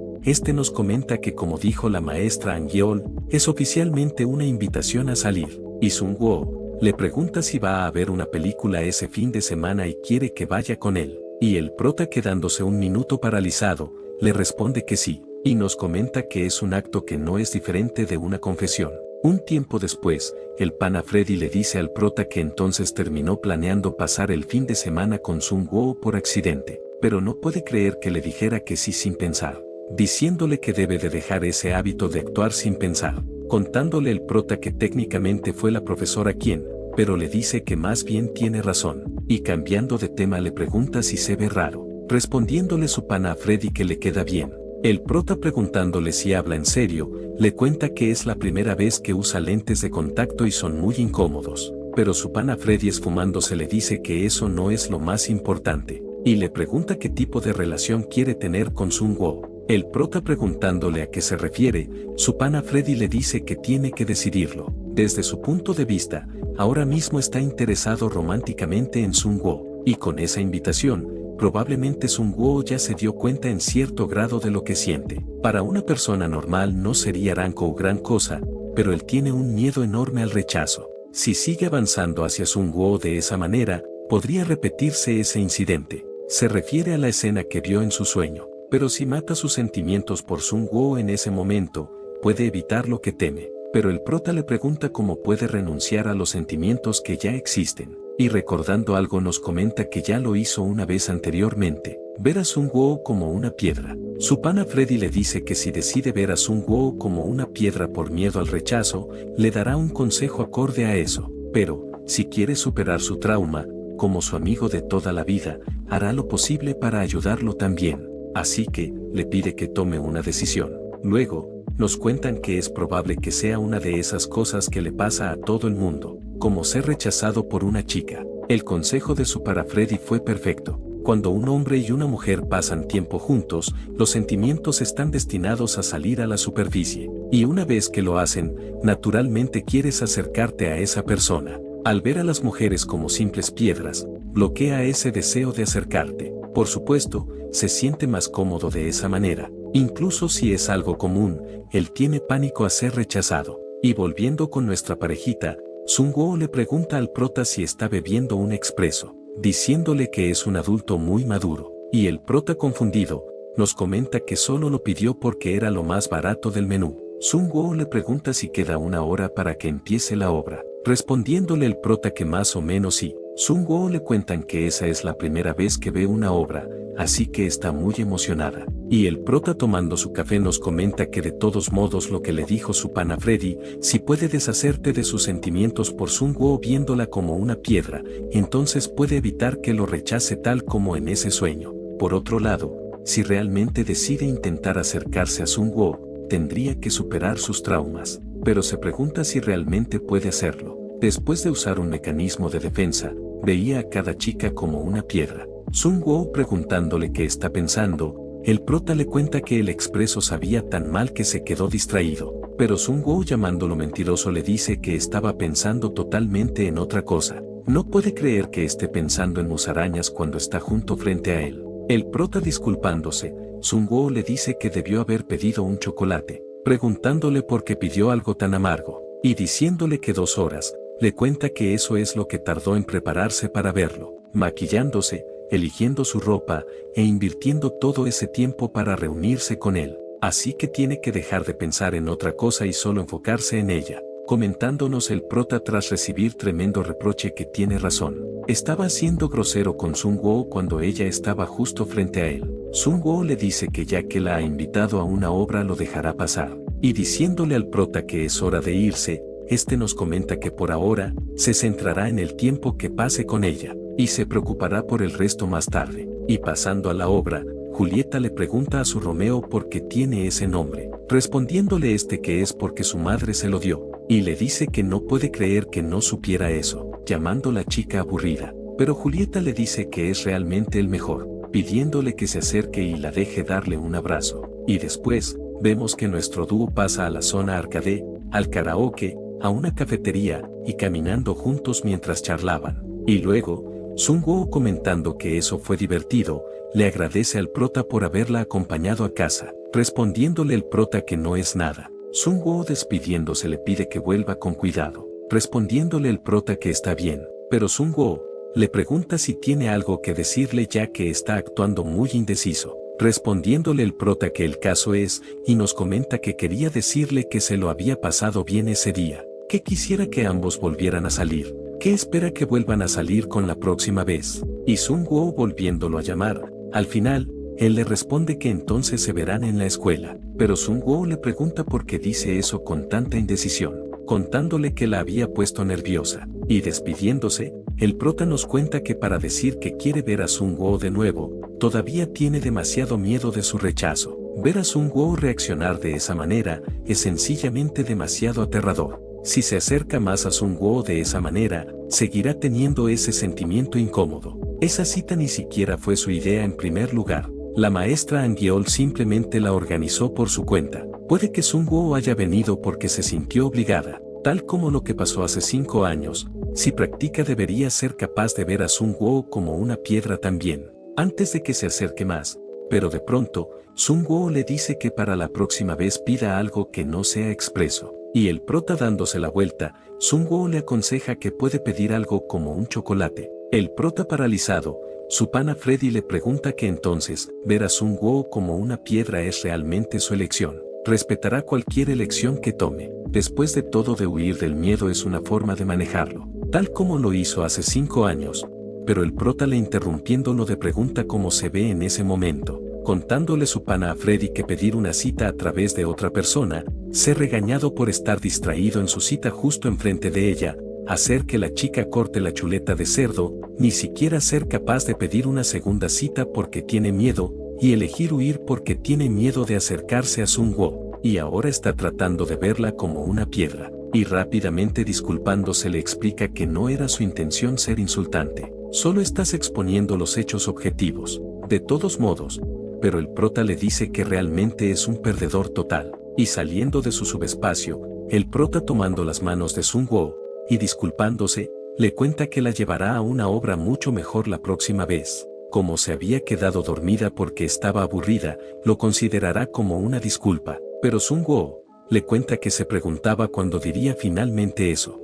nos comenta que como dijo la maestra Angeol, es oficialmente una invitación a salir, y Sung-woo le pregunta si va a ver una película ese fin de semana y quiere que vaya con él, y el prota quedándose un minuto paralizado, le responde que sí, y nos comenta que es un acto que no es diferente de una confesión. Un tiempo después, el pana Freddy le dice al prota que entonces terminó planeando pasar el fin de semana con Sung-woo por accidente, pero no puede creer que le dijera que sí sin pensar, diciéndole que debe de dejar ese hábito de actuar sin pensar. contándole el prota que técnicamente fue la profesora quien, pero le dice que más bien tiene razón, y cambiando de tema le pregunta si se ve raro, respondiéndole su pana a Freddy que le queda bien. El prota preguntándole si habla en serio, le cuenta que es la primera vez que usa lentes de contacto y son muy incómodos, pero su pana Freddy esfumándose le dice que eso no es lo más importante, y le pregunta qué tipo de relación quiere tener con Sun-woo. El prota preguntándole a qué se refiere, su pana Freddy le dice que tiene que decidirlo. Desde su punto de vista, ahora mismo está interesado románticamente en Sun-woo, y con esa invitación, probablemente Sun-woo ya se dio cuenta en cierto grado de lo que siente. Para una persona normal no sería gran cosa, pero él tiene un miedo enorme al rechazo. Si sigue avanzando hacia Sun-woo de esa manera, podría repetirse ese incidente. Se refiere a la escena que vio en su sueño, pero si mata sus sentimientos por Sun-woo en ese momento, puede evitar lo que teme. Pero el prota le pregunta cómo puede renunciar a los sentimientos que ya existen. Y recordando algo nos comenta que ya lo hizo una vez anteriormente, ver a Sun-woo como una piedra. Su pana Freddy le dice que si decide ver a Sun-woo como una piedra por miedo al rechazo, le dará un consejo acorde a eso. Pero, si quiere superar su trauma, como su amigo de toda la vida, hará lo posible para ayudarlo también. Así que, le pide que tome una decisión. Luego, nos cuentan que es probable que sea una de esas cosas que le pasa a todo el mundo, como ser rechazado por una chica. El consejo de su para Freddy fue perfecto. Cuando un hombre y una mujer pasan tiempo juntos, los sentimientos están destinados a salir a la superficie. Y una vez que lo hacen, naturalmente quieres acercarte a esa persona. Al ver a las mujeres como simples piedras, bloquea ese deseo de acercarte. Por supuesto, se siente más cómodo de esa manera. Incluso si es algo común, él tiene pánico a ser rechazado. Y volviendo con nuestra parejita, Sun-woo le pregunta al prota si está bebiendo un expreso, diciéndole que es un adulto muy maduro. Y el prota confundido, nos comenta que solo lo pidió porque era lo más barato del menú. Sun-woo le pregunta si queda una hora para que empiece la obra, respondiéndole el prota que más o menos sí. Sun-woo le cuentan que esa es la primera vez que ve una obra, así que está muy emocionada. Y el prota tomando su café nos comenta que de todos modos lo que le dijo su pana Freddy, si puede deshacerte de sus sentimientos por Sun-woo viéndola como una piedra, entonces puede evitar que lo rechace tal como en ese sueño. Por otro lado, si realmente decide intentar acercarse a Sun-woo, tendría que superar sus traumas, pero se pregunta si realmente puede hacerlo. Después de usar un mecanismo de defensa, veía a cada chica como una piedra. Sun-woo preguntándole qué está pensando, el prota le cuenta que el expreso sabía tan mal que se quedó distraído, pero Sun-woo llamándolo mentiroso le dice que estaba pensando totalmente en otra cosa. No puede creer que esté pensando en musarañas cuando está junto frente a él. El prota disculpándose, Sun-woo le dice que debió haber pedido un chocolate, preguntándole por qué pidió algo tan amargo, y diciéndole que 2 horas, le cuenta que eso es lo que tardó en prepararse para verlo, maquillándose, eligiendo su ropa, e invirtiendo todo ese tiempo para reunirse con él. Así que tiene que dejar de pensar en otra cosa y solo enfocarse en ella. Comentándonos el prota tras recibir tremendo reproche que tiene razón. Estaba siendo grosero con Sun-woo cuando ella estaba justo frente a él. Sun-woo le dice que ya que la ha invitado a una obra lo dejará pasar. Y diciéndole al prota que es hora de irse, este nos comenta que por ahora, se centrará en el tiempo que pase con ella, y se preocupará por el resto más tarde. Y pasando a la obra, Julieta le pregunta a su Romeo por qué tiene ese nombre, respondiéndole que es porque su madre se lo dio, y le dice que no puede creer que no supiera eso, llamando a la chica aburrida. Pero Julieta le dice que es realmente el mejor, pidiéndole que se acerque y la deje darle un abrazo. Y después, vemos que nuestro dúo pasa a la zona arcade, al karaoke, a una cafetería, y caminando juntos mientras charlaban. Y luego, Sun-woo comentando que eso fue divertido, le agradece al prota por haberla acompañado a casa, respondiéndole el prota que no es nada. Sun-woo despidiéndose le pide que vuelva con cuidado, respondiéndole el prota que está bien, pero Sun-woo le pregunta si tiene algo que decirle ya que está actuando muy indeciso, respondiéndole el prota que el caso es, y nos comenta que quería decirle que se lo había pasado bien ese día, que quisiera que ambos volvieran a salir, que espera que vuelvan a salir con la próxima vez, y Sun-woo volviéndolo a llamar. Al final, Él le responde que entonces se verán en la escuela, pero Sun-woo le pregunta por qué dice eso con tanta indecisión, contándole que la había puesto nerviosa, y despidiéndose, el prota nos cuenta que para decir que quiere ver a Sun-woo de nuevo, todavía tiene demasiado miedo de su rechazo. Ver a Sun-woo reaccionar de esa manera es sencillamente demasiado aterrador. Si se acerca más a Sun-woo de esa manera, seguirá teniendo ese sentimiento incómodo. Esa cita ni siquiera fue su idea en primer lugar. La maestra Angyeol simplemente la organizó por su cuenta. Puede que Sun-woo haya venido porque se sintió obligada, tal como lo que pasó hace 5 años. Si practica debería ser capaz de ver a Sun-woo como una piedra también, antes de que se acerque más. Pero de pronto, Sun-woo le dice que para la próxima vez pida algo que no sea expreso. Y el prota dándose la vuelta, Sun-woo le aconseja que puede pedir algo como un chocolate. El prota paralizado, su pana Freddy le pregunta que entonces, ver a Sun-woo como una piedra es realmente su elección. Respetará cualquier elección que tome. Después de todo, de huir del miedo es una forma de manejarlo, tal como lo hizo hace 5 años. Pero el prota le interrumpiéndolo le pregunta cómo se ve en ese momento, contándole su pana a Freddy que pedir una cita a través de otra persona, ser regañado por estar distraído en su cita justo enfrente de ella, hacer que la chica corte la chuleta de cerdo, ni siquiera ser capaz de pedir una segunda cita porque tiene miedo, y elegir huir porque tiene miedo de acercarse a Sun-woo, y ahora está tratando de verla como una piedra, y rápidamente disculpándose le explica que no era su intención ser insultante, solo estás exponiendo los hechos objetivos, de todos modos. Pero el prota le dice que realmente es un perdedor total, y saliendo de su subespacio, el prota tomando las manos de Sun-woo, y disculpándose, le cuenta que la llevará a una obra mucho mejor la próxima vez. Como se había quedado dormida porque estaba aburrida, lo considerará como una disculpa, pero Sun-woo le cuenta que se preguntaba cuándo diría finalmente eso.